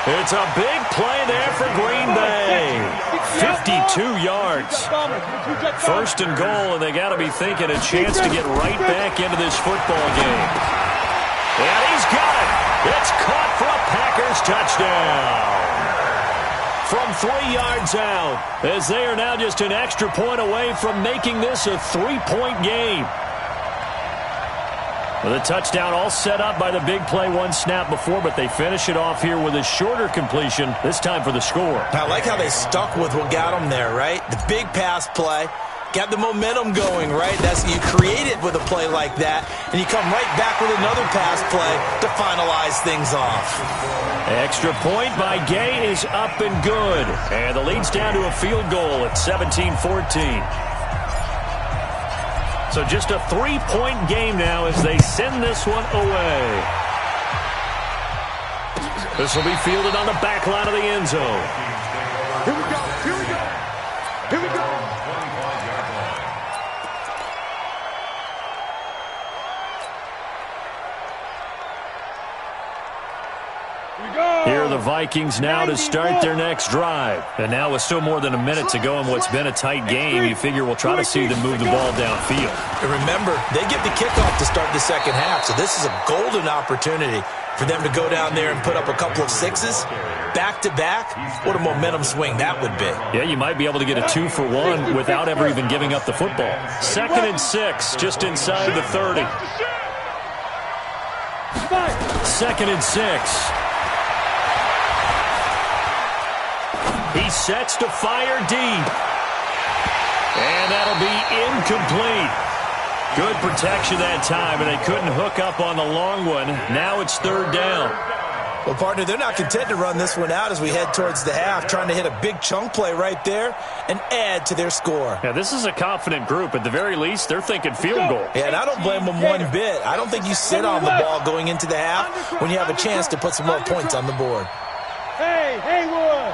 [SPEAKER 1] It's a big play there for Green Bay. 52 yards. First and goal, and they got to be thinking a chance to get right back into this football game. And he's got it. It's caught for a Packers touchdown. From 3 yards out, as they are now just an extra point away from making this a 3-point game. Well, the touchdown all set up by the big play one snap before, but they finish it off here with a shorter completion, this time for the score.
[SPEAKER 4] I like how they stuck with what got them there, right? The big pass play, got the momentum going, right? That's you create it with a play like that, and you come right back with another pass play to finalize things off.
[SPEAKER 1] Extra point by Gay is up and good, and the lead's down to a field goal at 17-14. So just a 3-point game now as they send this one away. This will be fielded on the back line of the end zone.
[SPEAKER 5] Here we go.
[SPEAKER 1] Here are the Vikings now to start their next drive. And now with still more than a minute to go in what's been a tight game, you figure we'll try to see them move the ball downfield.
[SPEAKER 4] And remember, they get the kickoff to start the second half, so this is a golden opportunity for them to go down there and put up a couple of sixes back-to-back. What a momentum swing that would be.
[SPEAKER 1] Yeah, you might be able to get a 2-for-1 without ever even giving up the football. 2nd and 6, just inside the 30. 2nd and 6. He sets to fire deep. And that'll be incomplete. Good protection that time, and they couldn't hook up on the long one. Now it's 3rd down.
[SPEAKER 4] Well, partner, they're not content to run this one out as we head towards the half, trying to hit a big chunk play right there and add to their score.
[SPEAKER 1] Yeah, this is a confident group. At the very least, they're thinking field goal.
[SPEAKER 4] Yeah, and I don't blame them one bit. I don't think you sit on the ball going into the half when you have a chance to put some more points on the board.
[SPEAKER 2] Hey, Haywood.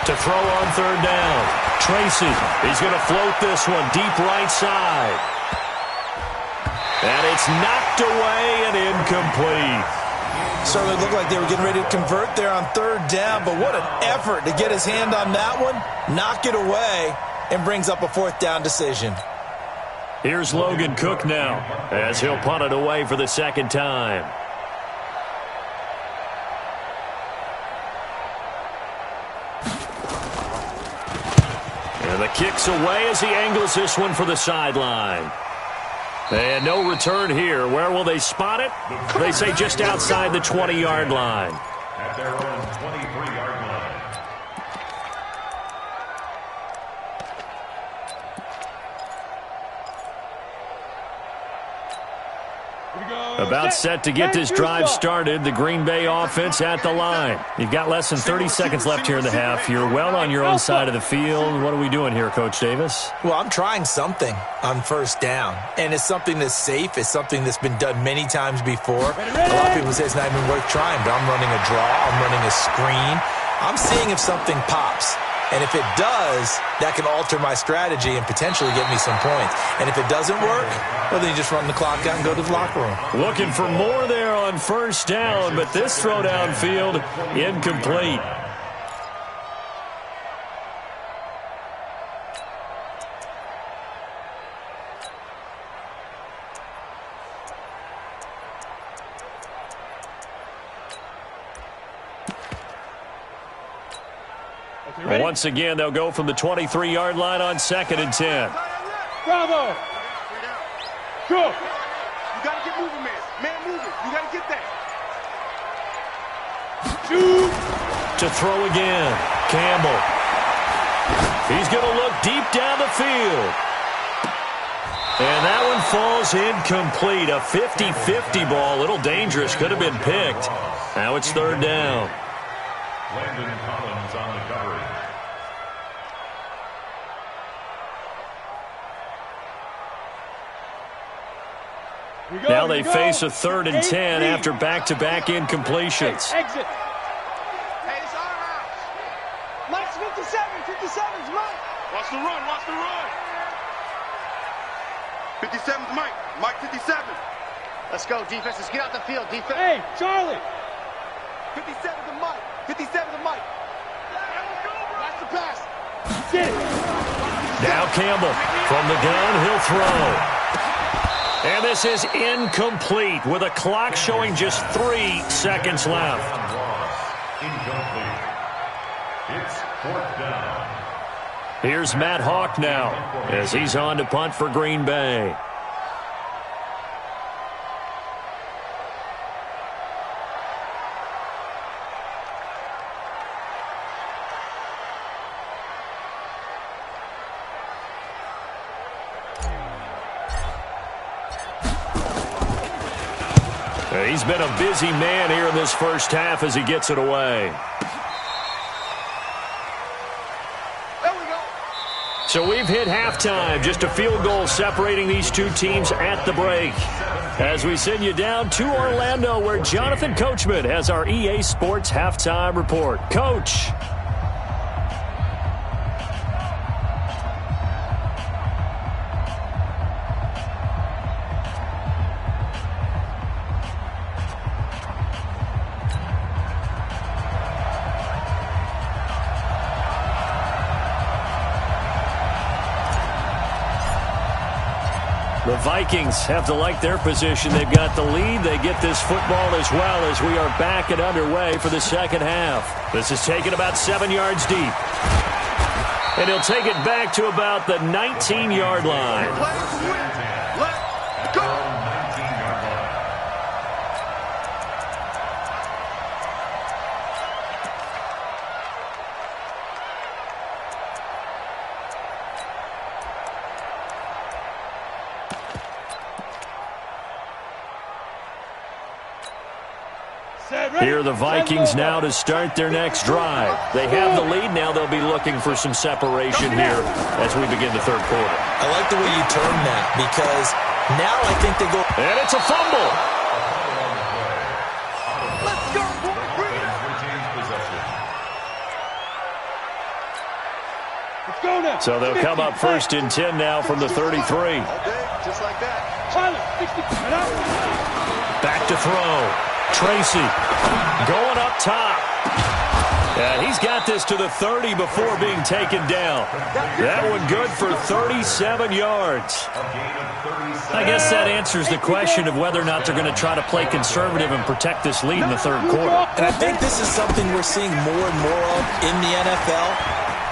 [SPEAKER 1] To throw on 3rd down. Tracy, he's going to float this one deep right side. And it's knocked away and incomplete.
[SPEAKER 4] Certainly looked like they were getting ready to convert there on 3rd down, but what an effort to get his hand on that one, knock it away, and brings up a 4th down decision.
[SPEAKER 1] Here's Logan Cook now as he'll punt it away for the 2nd time. And the kick's away as he angles this one for the sideline. And no return here. Where will they spot it? They say just outside the 20-yard line.
[SPEAKER 3] At their own 23-yard line.
[SPEAKER 1] About set to get this drive started. The Green Bay offense at the line. You've got less than 30 seconds left here in the half. You're well on your own side of the field. What are we doing here, Coach Davis?
[SPEAKER 4] Well, I'm trying something on first down, and it's something that's safe. It's something that's been done many times before. A lot of people say it's not even worth trying, but I'm running a draw. I'm running a screen. I'm seeing if something pops. And if it does, that can alter my strategy and potentially get me some points. And if it doesn't work, well, then you just run the clock out and go to the locker room.
[SPEAKER 1] Looking for more there on first down, but this throw downfield, incomplete. Once again, they'll go from the 23-yard line on 2nd and 10.
[SPEAKER 2] Bravo. Go.
[SPEAKER 5] You got to get moving, man. Man moving. You got to get that.
[SPEAKER 2] Shoot.
[SPEAKER 1] To throw again, Campbell. He's going to look deep down the field. And that one falls incomplete. A 50-50 ball. A little dangerous. Could have been picked. Now it's 3rd down.
[SPEAKER 3] Landon Collins on the coverage.
[SPEAKER 1] Now they face a 3rd and 10 after back-to-back incompletions.
[SPEAKER 2] Exit.
[SPEAKER 7] Hey, it's our house. Mike's 57. 57's Mike.
[SPEAKER 5] Watch the run. Watch the run. 57's Mike. Mike 57.
[SPEAKER 7] Let's go, defense. Let's get out the field, defense.
[SPEAKER 2] Hey, Charlie.
[SPEAKER 7] 57 to Mike. 57 to Mike. Watch the pass.
[SPEAKER 2] Get it.
[SPEAKER 1] Now Campbell from the gun. He'll throw. And this is incomplete with a clock showing just 3 seconds left.
[SPEAKER 3] Incomplete. It's 4th down.
[SPEAKER 1] Here's Matt Hawk now as he's on to punt for Green Bay. He's been a busy man here in this first half as he gets it away.
[SPEAKER 7] There we go.
[SPEAKER 1] So we've hit halftime. Just a field goal separating these two teams at the break. As we send you down to Orlando, where Jonathan Coachman has our EA Sports halftime report. Coach. The Vikings have to like their position. They've got the lead. They get this football as well as we are back and underway for the second half. This is taken about 7 yards deep. And he'll take it back to about the 19-yard line.
[SPEAKER 5] Let's go.
[SPEAKER 1] Here are the Vikings now to start their next drive. They have the lead. Now they'll be looking for some separation here as we begin the third quarter.
[SPEAKER 4] I like the way you turn that because now I think they go.
[SPEAKER 1] And it's a fumble.
[SPEAKER 7] Let's go, boy. Bring it.
[SPEAKER 3] Retains possession.
[SPEAKER 2] Let's go now.
[SPEAKER 1] So they'll come up 1st and 10 now from the 33.
[SPEAKER 5] All day, just like that.
[SPEAKER 2] Charlie, 60.
[SPEAKER 1] Back to throw. Tracy going up top. And he's got this to the 30 before being taken down. That one good for 37 yards. I guess that answers the question of whether or not they're going to try to play conservative and protect this lead in the third quarter.
[SPEAKER 4] And I think this is something we're seeing more and more of in the NFL.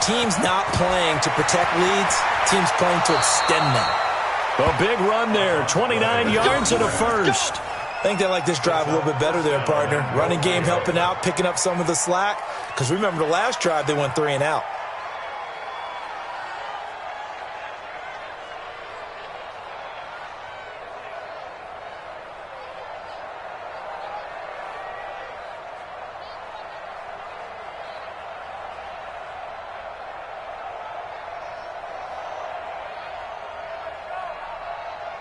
[SPEAKER 4] Teams not playing to protect leads, teams playing to extend them.
[SPEAKER 1] A big run there, 29 yards and a first.
[SPEAKER 4] I think they like this drive a little bit better there, partner. Running game helping out, picking up some of the slack. Because remember the last drive, they went 3 and out.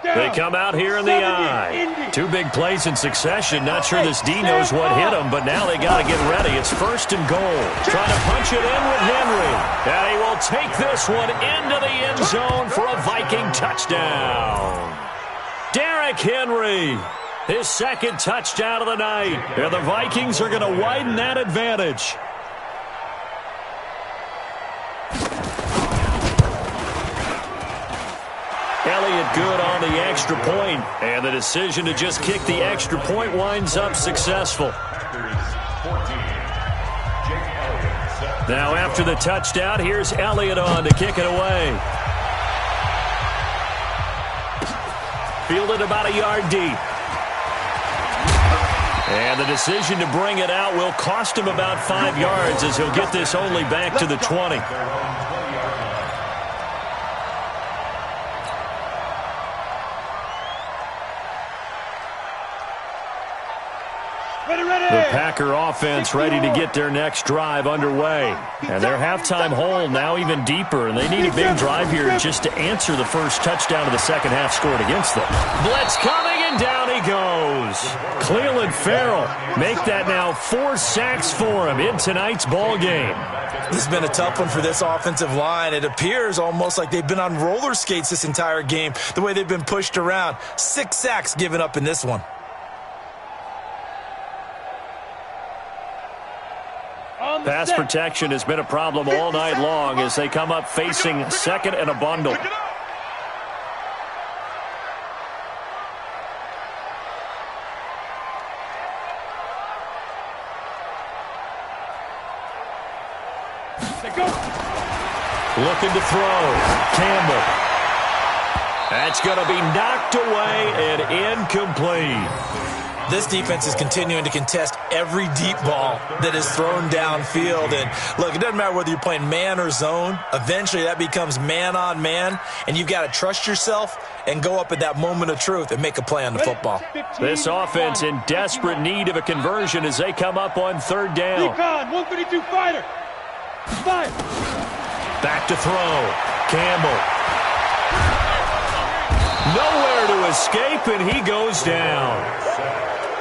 [SPEAKER 1] They come out here in the I. 2 big plays in succession. Not sure this D knows what hit him, but now they got to get ready. It's 1st and goal. Trying to punch it in with Henry. And he will take this one into the end zone for a Viking touchdown. Derrick Henry, his 2nd touchdown of the night. And the Vikings are going to widen that advantage. Elliott good on the extra point, and the decision to just kick the extra point winds up successful. Now after the touchdown, here's Elliott on to kick it away. Fielded about a yard deep. And the decision to bring it out will cost him about 5 yards as he'll get this only back to the 20. The Packer offense ready to get their next drive underway. And their halftime hole now even deeper, and they need a big drive here just to answer the first touchdown of the second half scored against them. Blitz coming, and down he goes. Cleveland Farrell make that now 4 sacks for him in tonight's ball game.
[SPEAKER 4] This has been a tough one for this offensive line. It appears almost like they've been on roller skates this entire game, the way they've been pushed around. 6 sacks given up in this one.
[SPEAKER 1] Pass protection has been a problem all night long as they come up facing 2nd and a bundle. Looking to throw. Campbell. That's going to be knocked away and incomplete.
[SPEAKER 4] This defense is continuing to contest every deep ball that is thrown downfield. And look, it doesn't matter whether you're playing man or zone. Eventually that becomes man on man, and you've got to trust yourself and go up at that moment of truth and make a play on the football.
[SPEAKER 1] This offense in desperate need of a conversion as they come up on 3rd down.
[SPEAKER 2] 132 fighter. Fire.
[SPEAKER 1] Back to throw. Campbell. Nowhere to escape, and he goes down.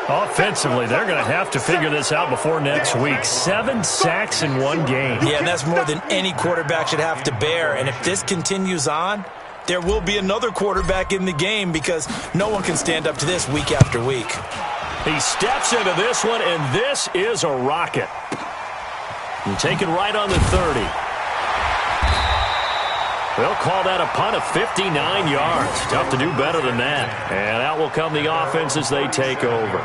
[SPEAKER 1] Offensively, they're going to have to figure this out before next week. 7 sacks in one game.
[SPEAKER 4] Yeah, and that's more than any quarterback should have to bear. And if this continues on, there will be another quarterback in the game because no one can stand up to this week after week.
[SPEAKER 1] He steps into this one, and this is a rocket. You take it right on the 30. They'll call that a punt of 59 yards. Tough to do better than that. And out will come the offense as they take over.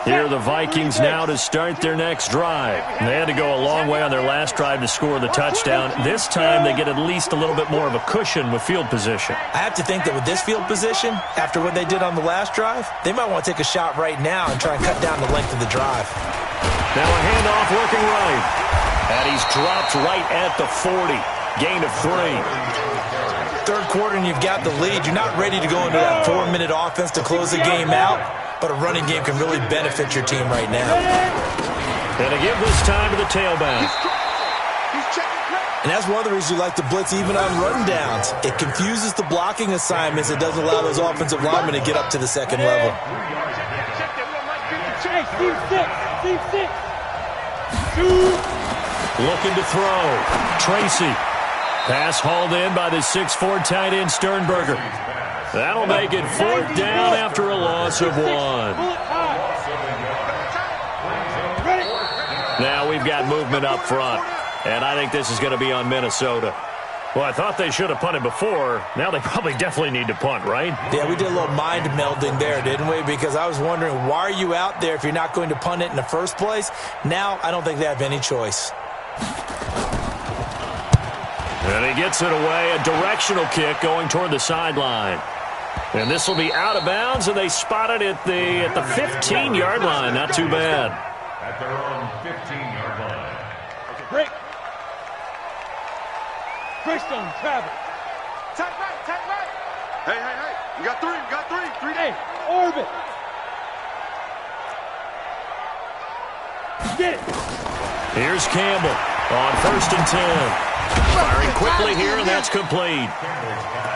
[SPEAKER 1] Here are the Vikings now to start their next drive. They had to go a long way on their last drive to score the touchdown. This time they get at least a little bit more of a cushion with field position.
[SPEAKER 4] I have to think that with this field position, after what they did on the last drive, they might want to take a shot right now and try and cut down the length of the drive.
[SPEAKER 1] Now a handoff looking right. And he's dropped right at the 40. Gain of 3.
[SPEAKER 4] 3rd quarter and you've got the lead. You're not ready to go into that 4-minute offense to close the game out, but a running game can really benefit your team right now.
[SPEAKER 1] And to give this time to the tailback.
[SPEAKER 4] And that's one of the reasons you like to blitz even on run downs. It confuses the blocking assignments. It doesn't allow those offensive linemen to get up to the 2nd level.
[SPEAKER 1] Looking to throw. Tracy. Pass hauled in by the 6'4" tight end Sternberger. That'll make it 4th down after a loss of 1. Now we've got movement up front, and I think this is going to be on Minnesota. Well, I thought they should have punted before. Now they probably definitely need to punt, right?
[SPEAKER 4] Yeah, we did a little mind melding there, didn't we? Because I was wondering, why are you out there if you're not going to punt it in the first place? Now I don't think they have any choice.
[SPEAKER 1] And he gets it away, a directional kick going toward the sideline. And this will be out of bounds, and they spot it at the 15-yard line. Not too bad.
[SPEAKER 3] At their own 15-yard line.
[SPEAKER 2] Okay, break. Greystone, Travis.
[SPEAKER 7] Tight right.
[SPEAKER 5] Hey, hey, hey. You got three. Three
[SPEAKER 2] Hey, orbit. Get it.
[SPEAKER 1] Here's Campbell on 1st and 10. Firing quickly here, and that's complete.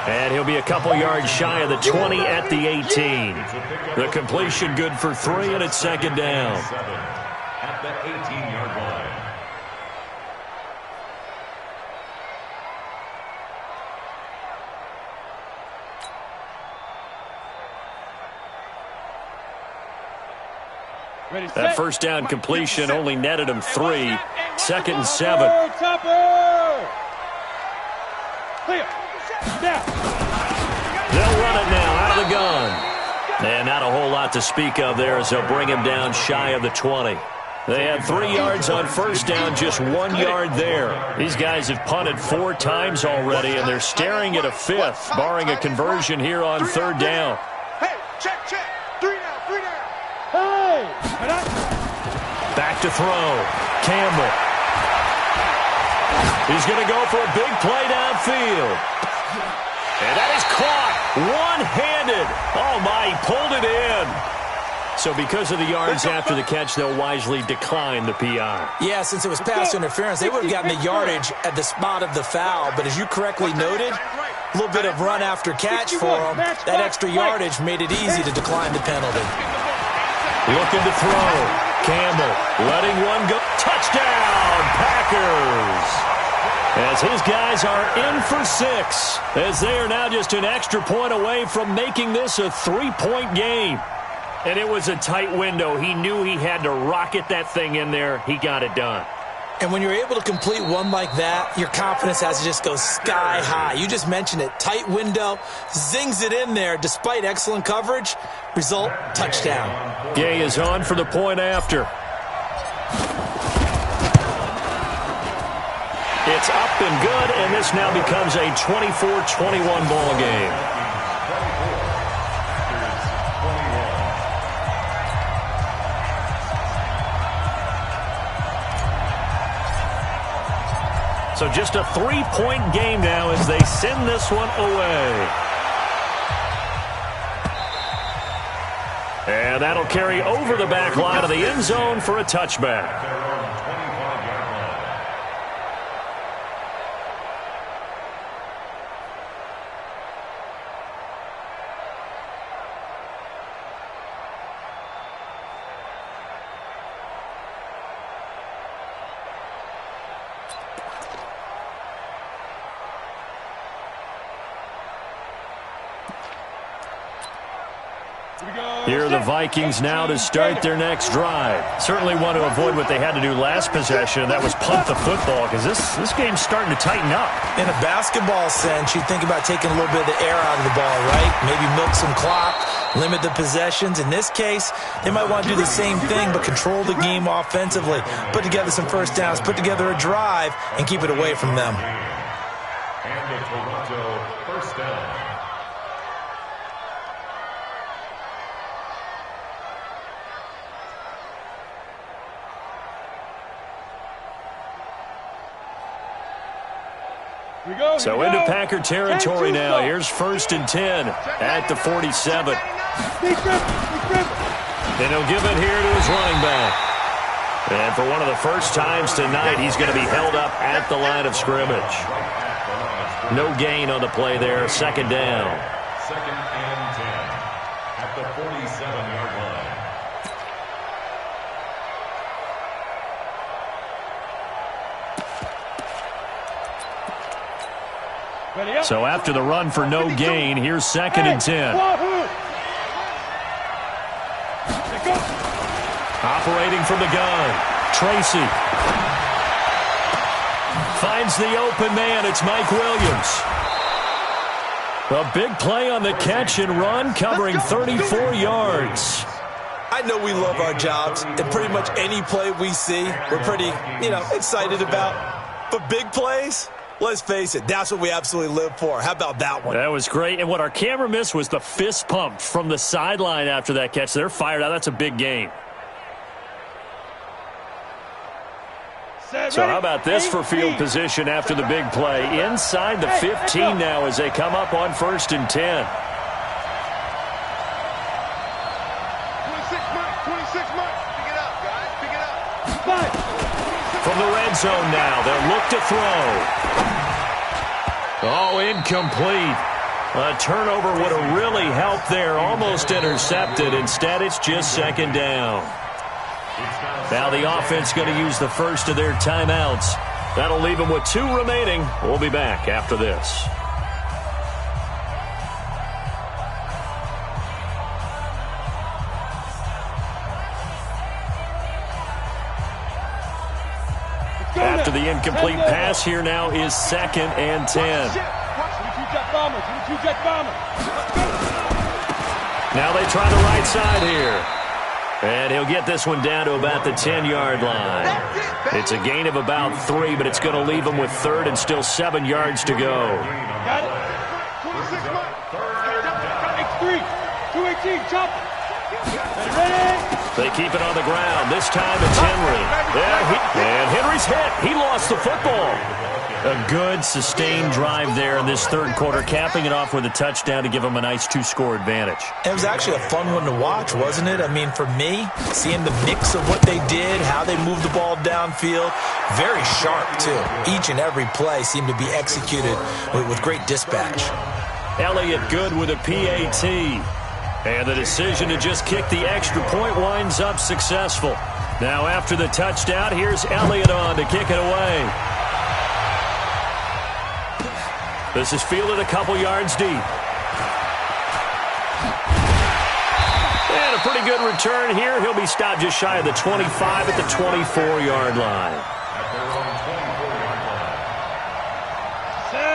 [SPEAKER 1] And he'll be a couple yards shy of the 20 at the 18. The completion good for 3, and it's 2nd down.
[SPEAKER 3] At the 18-yard line.
[SPEAKER 2] Ready,
[SPEAKER 1] That
[SPEAKER 2] set.
[SPEAKER 1] first down completion only netted him 3. 2nd and 7.
[SPEAKER 2] Topper. Clear. Now.
[SPEAKER 1] They'll run it now out of the gun. And not a whole lot to speak of there as they'll bring him down shy of the 20. They had 3 yards on 1st down, just 1 yard there. These guys have punted 4 times already, and they're staring at a 5th, barring a conversion here on 3rd down.
[SPEAKER 7] Hey, check. 3 down.
[SPEAKER 2] Hey.
[SPEAKER 1] Back to throw. Campbell. He's going to go for a big play downfield. And that is caught one-handed. Oh, my, he pulled it in. So because of the yards after the catch, they'll wisely decline the PI.
[SPEAKER 4] Yeah, since it was pass interference, they would have gotten the yardage at the spot of the foul. But as you correctly noted, a little bit of run after catch for them. That extra yardage made it easy to decline the penalty.
[SPEAKER 1] Looking to throw. Campbell letting one go. Touchdown, Packers. As his guys are in for 6, as they are now just an extra point away from making this a 3-point game. And it was a tight window. He knew he had to rocket that thing in there. He got it done.
[SPEAKER 4] And when you're able to complete one like that, your confidence has to just go sky high. You just mentioned it. Tight window, zings it in there despite excellent coverage. Result, touchdown.
[SPEAKER 1] Gay is on for the point after. It's up and good, and this now becomes a 24-21 ball game. So just a 3-point game now as they send this one away. And that'll carry over the back line of the end zone for a touchback. Here are the Vikings now to start their next drive. Certainly want to avoid what they had to do last possession, and that was punt the football, because this game's starting to tighten up.
[SPEAKER 4] In a basketball sense, you think about taking a little bit of the air out of the ball, right? Maybe milk some clock, limit the possessions. In this case, they might want to do the same thing, but control the game offensively. Put together some first downs, put together a drive, and keep it away from them.
[SPEAKER 3] And the Toronto first down.
[SPEAKER 1] So into Packer territory now. Here's 1st and 10 at the 47. And he'll give it here to his running back. And for one of the first times tonight, he's going to be held up at the line of scrimmage. No gain on the play there. 2nd down.
[SPEAKER 3] 2nd and 10 at the 47-yard line.
[SPEAKER 1] So after the run for no gain, here's 2nd and 10. Operating from the gun, Tracy. Finds the open man. It's Mike Williams. A big play on the catch and run, covering 34 yards.
[SPEAKER 4] I know we love our jobs, and pretty much any play we see, we're pretty, excited about. But big plays, let's face it, that's what we absolutely live for. How about that one?
[SPEAKER 1] That was great. And what our camera missed was the fist pump from the sideline after that catch. They're fired out. That's a big game. So how about this for field position after the big play? Inside the 15 now as they come up on 1st and 10.
[SPEAKER 5] 26 Mike. Pick it up, guys. Pick it up.
[SPEAKER 1] From the red zone now, they'll look to throw. Oh, incomplete. A turnover would have really helped there. Almost intercepted. Instead, it's just 2nd down. Now the offense going to use the first of their timeouts. That'll leave them with 2 remaining. We'll be back after this. After the incomplete pass, here now is 2nd and 10. Now they try the right side here. And he'll get this one down to about the 10-yard line. It's a gain of about 3, but it's going to leave him with 3rd and still 7 yards to go.
[SPEAKER 2] Got it. 26 Mike. X3. 218. Chop. Ready.
[SPEAKER 1] They keep it on the ground. This time it's Henry. And Henry's hit. He lost the football. A good, sustained drive there in this 3rd quarter, capping it off with a touchdown to give them a nice 2-score advantage.
[SPEAKER 4] It was actually a fun one to watch, wasn't it? I mean, for me, seeing the mix of what they did, how they moved the ball downfield, very sharp, too. Each and every play seemed to be executed with great dispatch.
[SPEAKER 1] Elliott good with a PAT. And the decision to just kick the extra point winds up successful. Now after the touchdown, here's Elliott on to kick it away. This is fielded a couple yards deep. And a pretty good return here. He'll be stopped just shy of the 25 at the 24-yard line.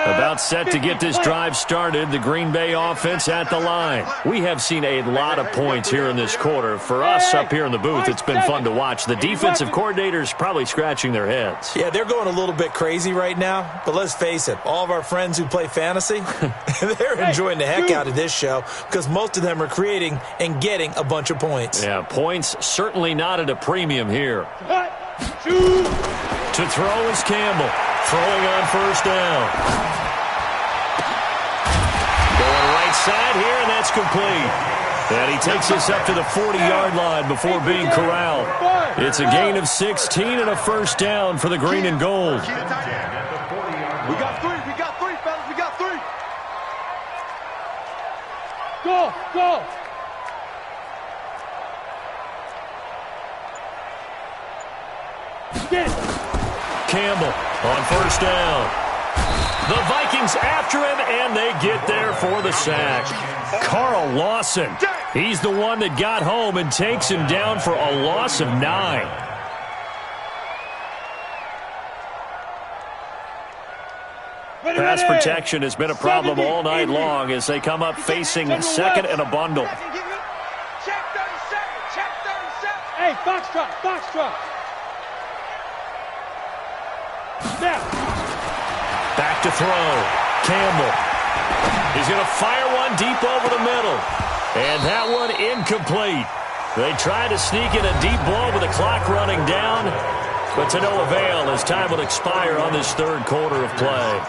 [SPEAKER 1] About set to get this drive started. The Green Bay offense at the line. We have seen a lot of points here in this quarter. For us up here in the booth, it's been fun to watch. The defensive coordinators probably scratching their heads.
[SPEAKER 4] Yeah, they're going a little bit crazy right now. But let's face it, all of our friends who play fantasy, they're enjoying the heck out of this show because most of them are creating and getting a bunch of points.
[SPEAKER 1] Yeah, points certainly not at a premium here. To throw is Campbell. Throwing on 1st down. Going right side here, and that's complete. And he takes us up to the 40-yard line before being corralled. It's a gain of 16 and a 1st down for the green and gold.
[SPEAKER 7] We got 3, fellas. We got 3.
[SPEAKER 2] Go. Get it.
[SPEAKER 1] Campbell on 1st down. The Vikings after him, and they get there for the sack. Carl Lawson, he's the one that got home and takes him down for a loss of 9. Pass protection has been a problem all night long as they come up facing 2nd and a bundle.
[SPEAKER 7] Check 37.
[SPEAKER 2] Hey, Foxtrot. Snap.
[SPEAKER 1] Back to throw. Campbell. He's going to fire one deep over the middle. And that one incomplete. They tried to sneak in a deep ball with the clock running down, but to no avail as time will expire on this 3rd quarter of play.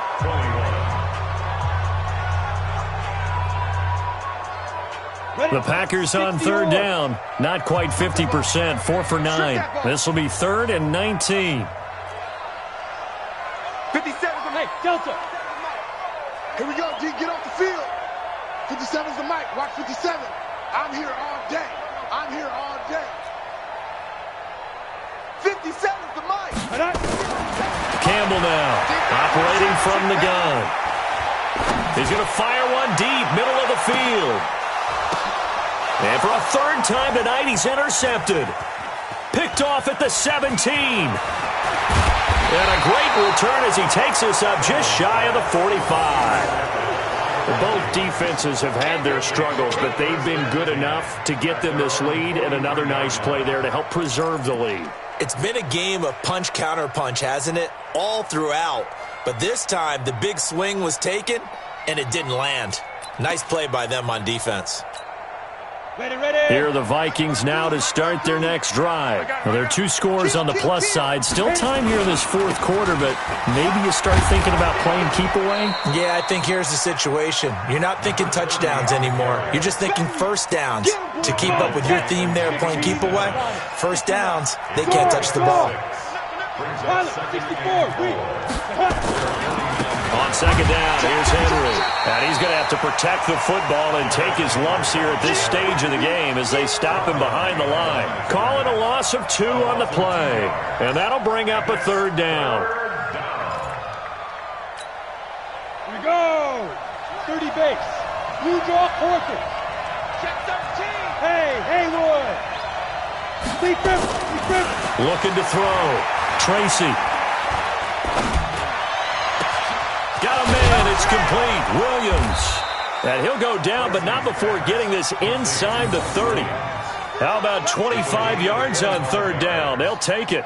[SPEAKER 1] The Packers on 3rd down. Not quite 50%. 4 for 9. This will be 3rd and 19.
[SPEAKER 7] 57's the
[SPEAKER 2] Hey, Delta.
[SPEAKER 7] Here we go, G. Get off the field. 57's the mic. Watch 57. I'm here all day. 57's the mic.
[SPEAKER 1] Campbell now, operating from the gun. He's going to fire one deep, middle of the field. And for a 3rd time tonight, he's intercepted. Picked picked off at the 17. And a great return as he takes us up just shy of the 45. Both defenses have had their struggles, but they've been good enough to get them this lead, and another nice play there to help preserve the lead.
[SPEAKER 4] It's been a game of punch-counter-punch, hasn't it? All throughout. But this time, the big swing was taken, and it didn't land. Nice play by them on defense.
[SPEAKER 2] Ready, ready.
[SPEAKER 1] Here are the Vikings now to start their next drive. Well, there are 2 scores on the plus side. Still time here in this fourth quarter, but maybe you start thinking about playing keep away?
[SPEAKER 4] Yeah, I think here's the situation. You're not thinking touchdowns anymore. You're just thinking first downs. To keep up with your theme there, playing keep away, first downs, they can't touch the ball.
[SPEAKER 1] On second down, here's Henry. And he's going to have to protect the football and take his lumps here at this stage of the game as they stop him behind the line. Call it a loss of 2 on the play. And that'll bring up a third down.
[SPEAKER 2] Here we go. 30 base. Blue draw quarter.
[SPEAKER 5] Check 13.
[SPEAKER 2] Hey, Haywood. Deep grip.
[SPEAKER 1] Looking to throw. Tracy. Got a man. It's complete. Williams. And he'll go down, but not before getting this inside the 30. How about 25 yards on third down? They'll take it.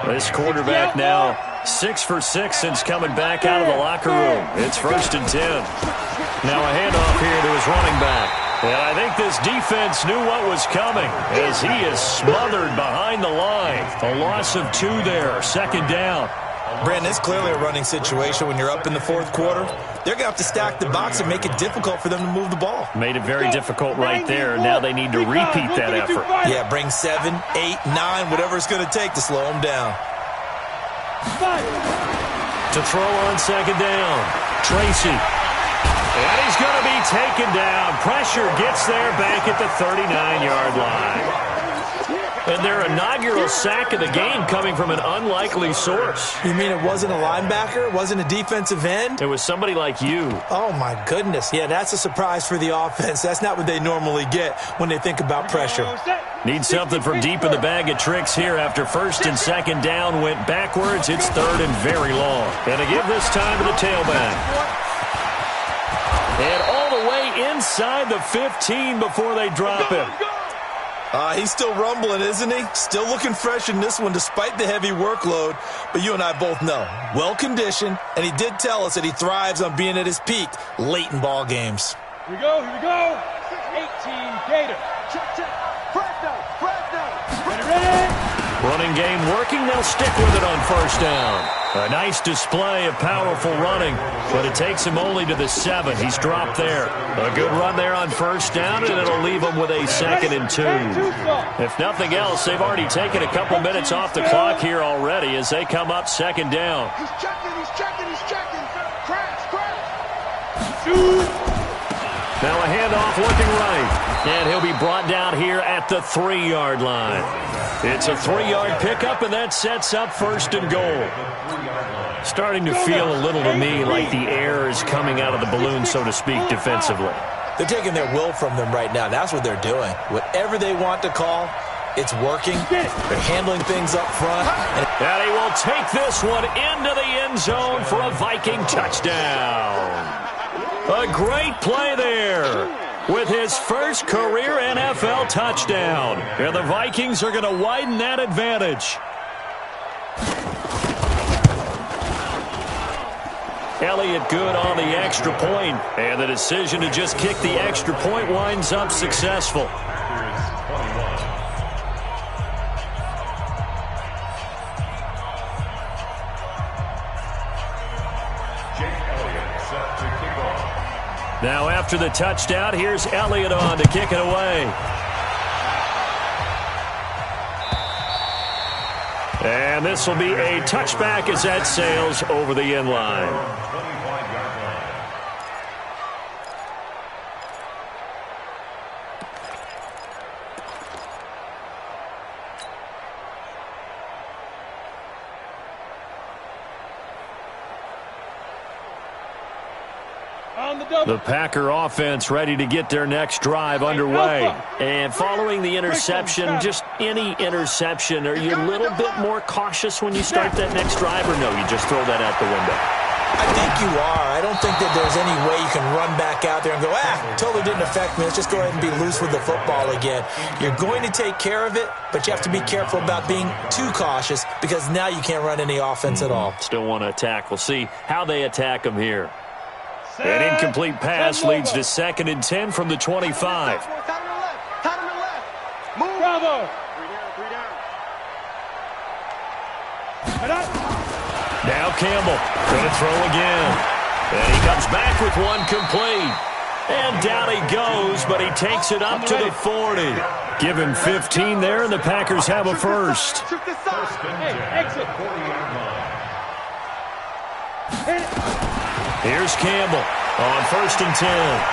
[SPEAKER 1] This quarterback now 6 for 6 since coming back out of the locker room. It's 1st and 10. Now a handoff here to his running back. And I think this defense knew what was coming as he is smothered behind the line. A loss of 2 there. Second down.
[SPEAKER 4] Brandon, it's clearly a running situation when you're up in the fourth quarter. They're going to have to stack the box and make it difficult for them to move the ball.
[SPEAKER 1] Made it very difficult right there. Now they need to repeat that effort.
[SPEAKER 4] Yeah, bring 7, 8, 9, whatever it's going to take to slow them down.
[SPEAKER 1] To throw on second down. Tracy. And he's going to be taken down. Pressure gets there back at the 39-yard line. And their inaugural sack of the game coming from an unlikely source.
[SPEAKER 4] You mean it wasn't a linebacker? It wasn't a defensive end?
[SPEAKER 1] It was somebody like you.
[SPEAKER 4] Oh, my goodness. Yeah, that's a surprise for the offense. That's not what they normally get when they think about pressure.
[SPEAKER 1] Need something from deep in the bag of tricks here after 1st and 2nd down went backwards. It's 3rd and very long. And to give this time to the tailback. And all the way inside the 15 before they drop him.
[SPEAKER 4] He's still rumbling, isn't he? Still looking fresh in this one despite the heavy workload. But you and I both know, well-conditioned, and he did tell us that he thrives on being at his peak late in ball games.
[SPEAKER 2] Here we go. 18 Gator.
[SPEAKER 5] Check. Fresno.
[SPEAKER 2] Ready.
[SPEAKER 1] Running game working. They'll stick with it on 1st down. A nice display of powerful running, but it takes him only to the 7. He's dropped there. A good run there on 1st down, and it'll leave him with a 2nd and 2. If nothing else, they've already taken a couple minutes off the clock here already as they come up 2nd down.
[SPEAKER 7] He's checking. Crash.
[SPEAKER 1] Now a handoff looking right, and he'll be brought down here at the 3-yard line. It's a 3-yard pickup, and that sets up 1st and goal. Starting to feel a little to me like the air is coming out of the balloon, so to speak, defensively.
[SPEAKER 4] They're taking their will from them right now. That's what they're doing. Whatever they want to call, it's working. They're handling things up front.
[SPEAKER 1] And he will take this one into the end zone for a Viking touchdown. A great play there with his first career NFL touchdown. And the Vikings are going to widen that advantage. Elliott good on the extra point, and the decision to just kick the extra point winds up successful. Now after the touchdown, here's Elliott on to kick it away. And this will be a touchback as that sails over the end line.
[SPEAKER 2] On on the double.
[SPEAKER 1] The Packer offense ready to get their next drive underway. And following the interception, just any interception, are you a little bit more cautious when you start that next drive, or no, you just throw that out the window?
[SPEAKER 4] I think you are. I don't think that there's any way you can run back out there and go, totally didn't affect me. Let's just go ahead and be loose with the football again. You're going to take care of it, but you have to be careful about being too cautious because now you can't run any offense at all.
[SPEAKER 1] Still want to attack. We'll see how they attack them here. An incomplete pass leads to 2nd and 10 from the 25.
[SPEAKER 5] Time to the left. Time to the left. Move.
[SPEAKER 2] Bravo.
[SPEAKER 5] 3 down.
[SPEAKER 1] Now Campbell going to throw again. And he comes back with one complete. And down he goes, but he takes it up to the 40. Give him 15 there, and the Packers have a first.
[SPEAKER 5] Shoot this side.
[SPEAKER 2] Hey, exit. Hit it.
[SPEAKER 1] Here's Campbell on 1st and 10.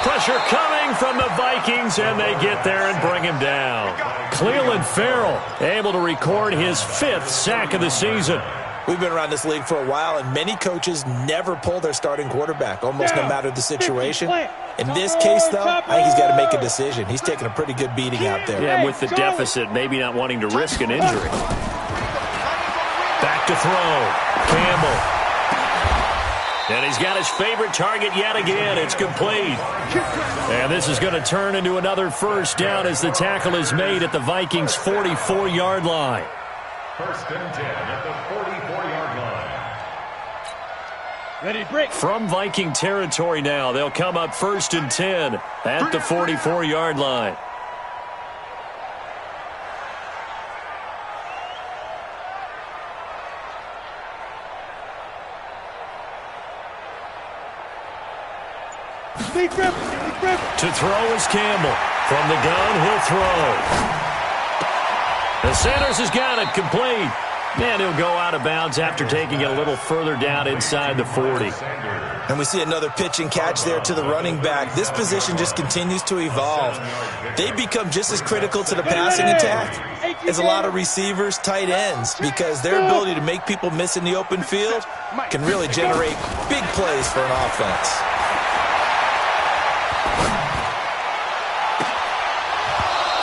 [SPEAKER 1] Pressure coming from the Vikings, and they get there and bring him down. Cleveland Farrell able to record his 5th sack of the season.
[SPEAKER 4] We've been around this league for a while, and many coaches never pull their starting quarterback, almost no matter the situation. In this case, though, I think he's got to make a decision. He's taking a pretty good beating out there.
[SPEAKER 1] Yeah, with the deficit, maybe not wanting to risk an injury. Back to throw. Campbell. And he's got his favorite target yet again. It's complete. And this is going to turn into another first down as the tackle is made at the Vikings' 44-yard line.
[SPEAKER 3] 1st and 10 at the 44-yard line.
[SPEAKER 2] Ready to break.
[SPEAKER 1] From Viking territory now, they'll come up 1st and 10 at the 44-yard line. To throw is Campbell. From the gun, he'll throw. The Sanders has got it complete. And he'll go out of bounds after taking it a little further down inside the 40.
[SPEAKER 4] And we see another pitch and catch there to the running back. This position just continues to evolve. They become just as critical to the passing attack as a lot of receivers, tight ends, because their ability to make people miss in the open field can really generate big plays for an offense.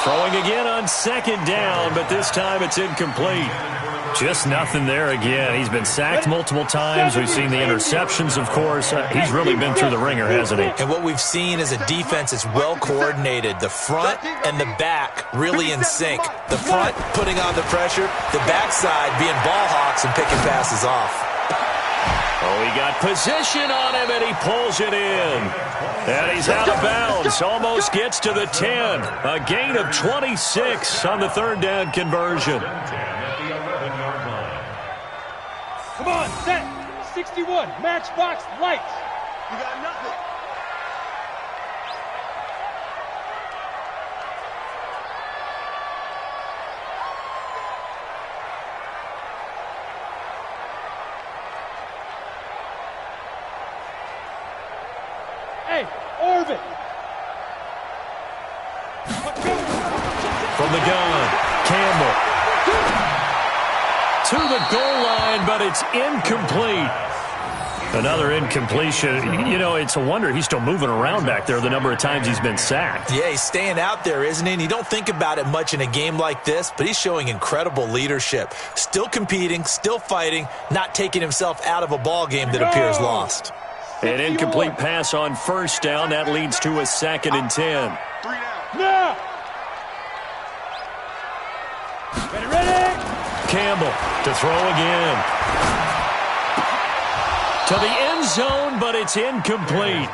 [SPEAKER 1] Throwing again on 2nd down, but this time it's incomplete. Just nothing there again. He's been sacked multiple times. We've seen the interceptions, of course. He's really been through the ringer, hasn't he?
[SPEAKER 4] And what we've seen is a defense that's well coordinated. The front and the back really in sync. The front putting on the pressure, the backside being ball hawks and picking passes off.
[SPEAKER 1] Oh, he got position on him, and he pulls it in. And he's out of bounds. Almost gets to the 10. A gain of 26 on the 3rd down conversion.
[SPEAKER 2] Come on, set. 61, matchbox lights.
[SPEAKER 5] You got nothing.
[SPEAKER 2] Hey, Orvin.
[SPEAKER 1] From the gun, Campbell. To the goal line, but it's incomplete. Another incompletion. You know, it's a wonder he's still moving around back there the number of times he's been sacked.
[SPEAKER 4] Yeah, he's staying out there, isn't he? And you don't think about it much in a game like this, but he's showing incredible leadership. Still competing, still fighting, not taking himself out of a ball game that appears lost.
[SPEAKER 1] An incomplete pass on 1st down. That leads to a 2nd and 10.
[SPEAKER 5] 3 down.
[SPEAKER 2] Now. Ready.
[SPEAKER 1] Campbell to throw again. To the end zone, but it's incomplete.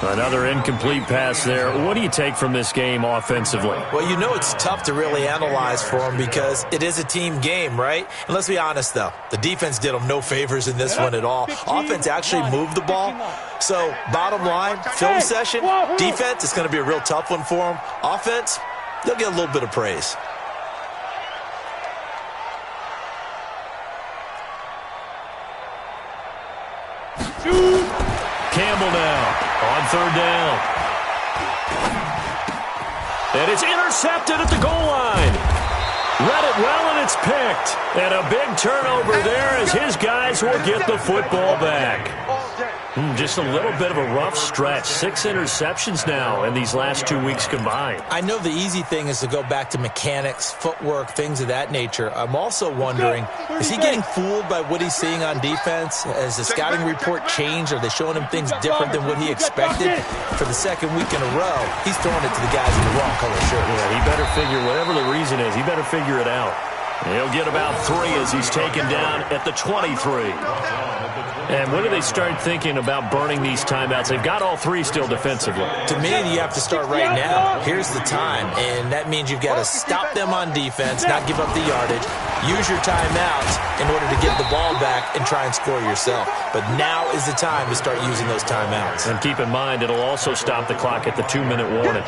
[SPEAKER 1] Another incomplete pass there. What do you take from this game offensively?
[SPEAKER 4] Well, you know it's tough to really analyze for him because it is a team game, right? And let's be honest, though. The defense did them no favors in this one at all. Offense actually moved the ball. So, bottom line, film session, defense, it's going to be a real tough one for them. Offense, they'll get a little bit of praise.
[SPEAKER 1] Campbell now on 3rd down. And it's intercepted at the goal line. Read it well, and it's picked. And a big turnover there as his guys will get the football back.
[SPEAKER 5] All day.
[SPEAKER 1] Just a little bit of a rough stretch. 6 interceptions now in these last 2 weeks combined.
[SPEAKER 4] I know the easy thing is to go back to mechanics, footwork, things of that nature. I'm also wondering, is he getting fooled by what he's seeing on defense? Has the scouting report changed? Are they showing him things different than what he expected? For the second week in a row, he's throwing it to the guys in the wrong color shirt.
[SPEAKER 1] Yeah, he better figure, whatever the reason is, he better figure it out. He'll get about 3 as he's taken down at the 23. And when do they start thinking about burning these timeouts? They've got all 3 still defensively.
[SPEAKER 4] To me, you have to start right now. Here's the time, and that means you've got to stop them on defense, not give up the yardage, use your timeouts in order to get the ball back and try and score yourself. But now is the time to start using those timeouts.
[SPEAKER 1] And keep in mind, it'll also stop the clock at the 2-minute warning.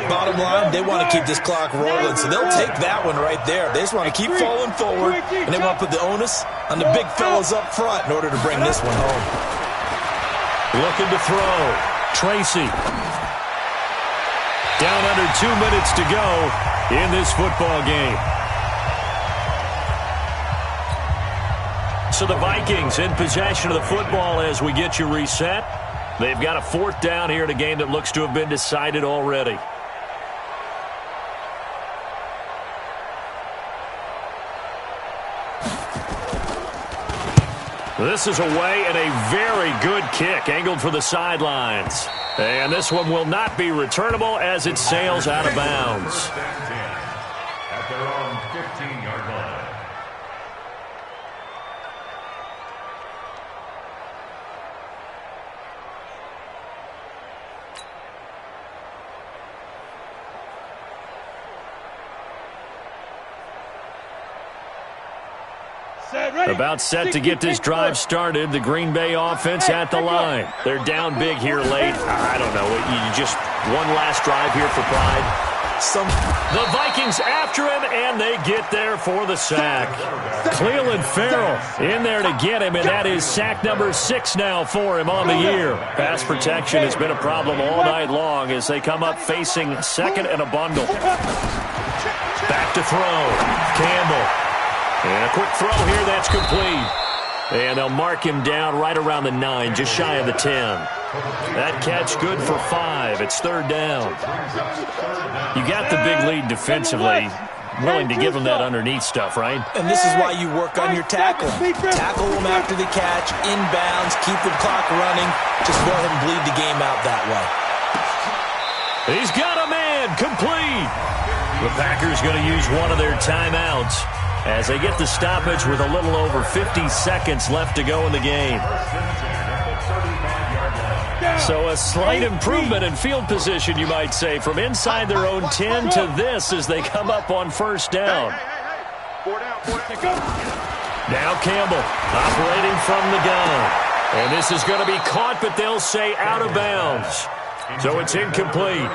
[SPEAKER 4] Bottom line, they want to keep this clock rolling, so they'll take that one right there. They just want to keep falling forward, and they want to put the onus on the big fellas up front in order to bring this one home.
[SPEAKER 1] Looking to throw. Tracy. Down under 2 minutes to go in this football game. So the Vikings in possession of the football as we get you reset. They've got a 4th down here in a game that looks to have been decided already. This is away and a very good kick angled for the sidelines. And this one will not be returnable as it sails out of bounds.
[SPEAKER 3] At their own 15-yard line.
[SPEAKER 1] About set to get this drive started. The Green Bay offense at the line. They're down big here late. I don't know. You just one last drive here for pride. The Vikings after him, and they get there for the sack. Cleveland Farrell in there to get him, and that is sack number 6 now for him on the year. Pass protection has been a problem all night long as they come up facing second and a bundle. Back to throw. Campbell. And a quick throw here, that's complete. And they'll mark him down right around the 9, just shy of the 10. That catch good for 5. It's 3rd down. You got the big lead defensively. Willing to give them that underneath stuff, right?
[SPEAKER 4] And this is why you work on your tackling. Tackle them after the catch, inbounds, keep the clock running. Just go ahead and bleed the game out that way.
[SPEAKER 1] He's got a man, complete. The Packers going to use one of their timeouts as they get the stoppage with a little over 50 seconds left to go in the game. So a slight improvement in field position, you might say, from inside their own 10 to this as they come up on 1st down.
[SPEAKER 5] 4 down.
[SPEAKER 1] Now Campbell operating from the gun. And this is going to be caught, but they'll say out of bounds. So it's incomplete.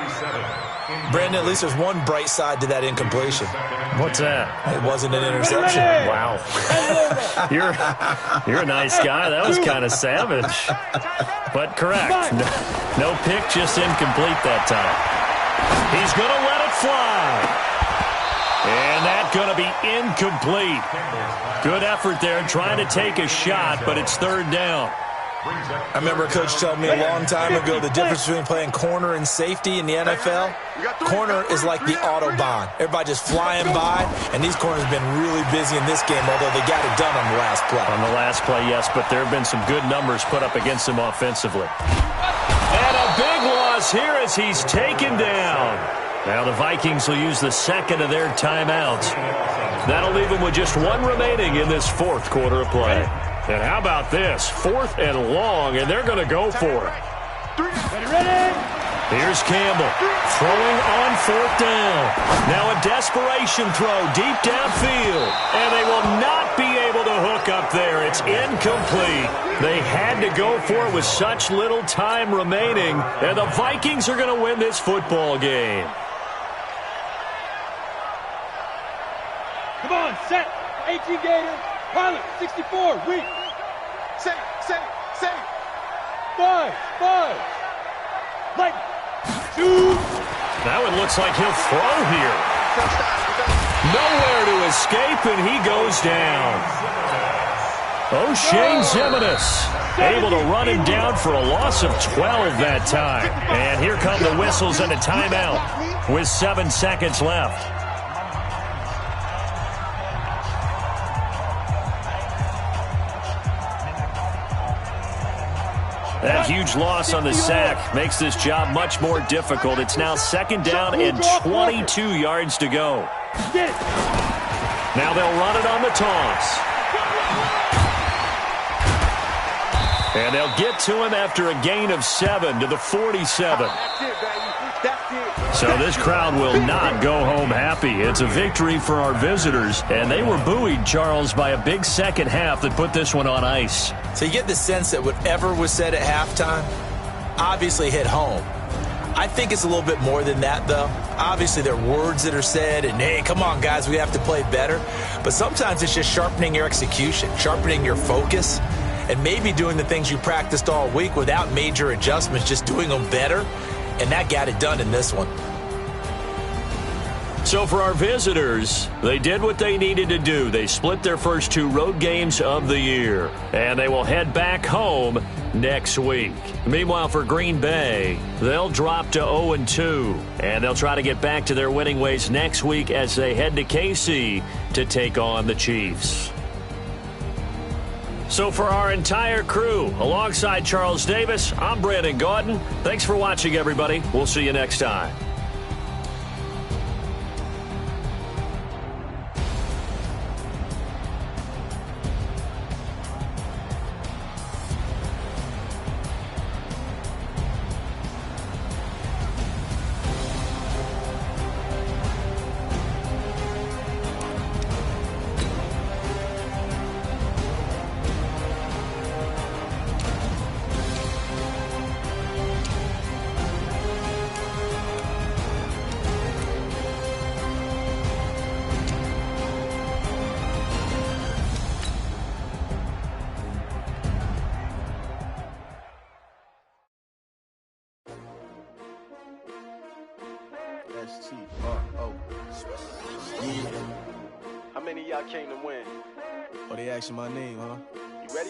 [SPEAKER 4] Brandon, at least there's one bright side to that incompletion.
[SPEAKER 1] What's that?
[SPEAKER 4] It wasn't an interception.
[SPEAKER 1] Wow. You're a nice guy. That was kind of savage. But correct. No pick, just incomplete that time. He's going to let it fly. And that's going to be incomplete. Good effort there trying to take a shot, but it's 3rd down.
[SPEAKER 4] I remember a coach telling me a long time ago the difference between playing corner and safety in the NFL. Corner is like the Autobahn. Everybody just flying by, and these corners have been really busy in this game, although they got it done on the last play.
[SPEAKER 1] On the last play, yes, but there have been some good numbers put up against him offensively. And a big loss here as he's taken down. Now the Vikings will use the 2nd of their timeouts. That'll leave them with just 1 remaining in this 4th quarter of play. And how about this? 4th and long, and they're going to go for it.
[SPEAKER 2] Ready?
[SPEAKER 1] Here's Campbell throwing on 4th down. Now a desperation throw deep downfield, and they will not be able to hook up there. It's incomplete. They had to go for it with such little time remaining, and the Vikings are going to win this football game.
[SPEAKER 2] Come on, set. 18 Gators. Pilot, 64, weak.
[SPEAKER 5] Safe.
[SPEAKER 2] 5. Light. 2.
[SPEAKER 1] That one looks like he'll throw here. Nowhere to escape, and he goes down. O'Shane Zeminis able to run him down for a loss of 12 that time. And here come the whistles and a timeout with 7 seconds left. That huge loss on the sack makes this job much more difficult. It's now 2nd down and 22 yards to go. Now they'll run it on the toss. And they'll get to him after a gain of 7 to the 47. So this crowd will not go home happy. It's a victory for our visitors, and they were buoyed, Charles, by a big second half that put this one on ice.
[SPEAKER 4] So you get the sense that whatever was said at halftime obviously hit home. I think it's a little bit more than that, though. Obviously, there are words that are said, and, hey, come on, guys, we have to play better. But sometimes it's just sharpening your execution, sharpening your focus, and maybe doing the things you practiced all week without major adjustments, just doing them better. And that got it done in this one.
[SPEAKER 1] So for our visitors, they did what they needed to do. They split their first 2 road games of the year, and they will head back home next week. Meanwhile, for Green Bay, they'll drop to 0-2, and they'll try to get back to their winning ways next week as they head to KC to take on the Chiefs. So for our entire crew, alongside Charles Davis, I'm Brandon Gaudin. Thanks for watching, everybody. We'll see you next time.
[SPEAKER 8] TTUp. Yeah. How many of y'all came to win? Oh, they asking my name, huh? You ready?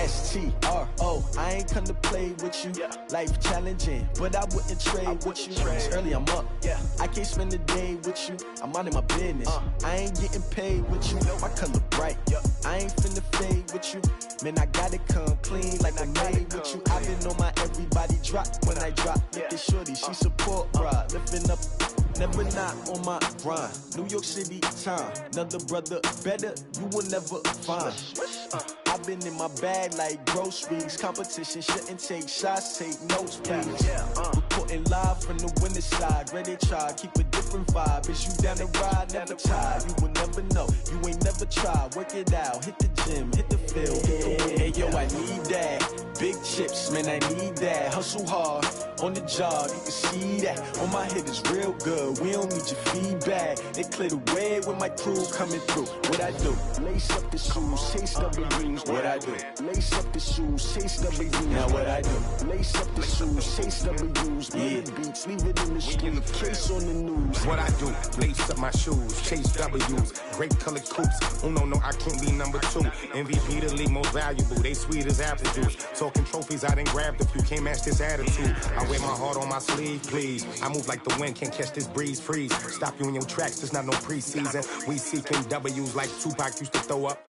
[SPEAKER 8] STRO, I ain't come to play with you. Life challenging, but I wouldn't trade with you. It's early, I'm up. I can't spend the day with you. I'm minding my business. I ain't getting paid with you. My color bright. I ain't finna fade with you. Man, I gotta come clean like I made with you. I've been on my everybody drop when I drop. Look at shorty, she support, bruh. Lifting up, never not on my grind. New York City time, another brother better, you will never find. I've been in my bag like groceries. Competition shouldn't take shots, take notes, please. Reporting live from the winning side. Ready to try, keep a different vibe. Is you down the ride, never tired. You will never know, you ain't never tried. Work it out, hit the gym, hit the field, hit the hey yo, I need that. Big chips, man, I need that. Hustle hard, on the job, you can see that. On my head is real good, we don't need your feedback. They clear the way with my crew coming through. What I do? Lace up the shoes, chase W's. What I do? Lace up the shoes, chase W's. Now what I do? Lace up the shoes, chase W's. Yeah, beats, leave it in the street, case on the news.
[SPEAKER 9] What I do? Lace up my shoes, chase W's. Great colored coops. Oh no, I can't be number 2. MVP the league most valuable. They sweet as apple juice. Talking trophies, I done grabbed a few. Can't match this attitude. I wear my heart on my sleeve, please. I move like the wind, can't catch this breeze. Freeze. Stop you in your tracks. There's not no preseason. We seeking W's like Tupac used to throw up.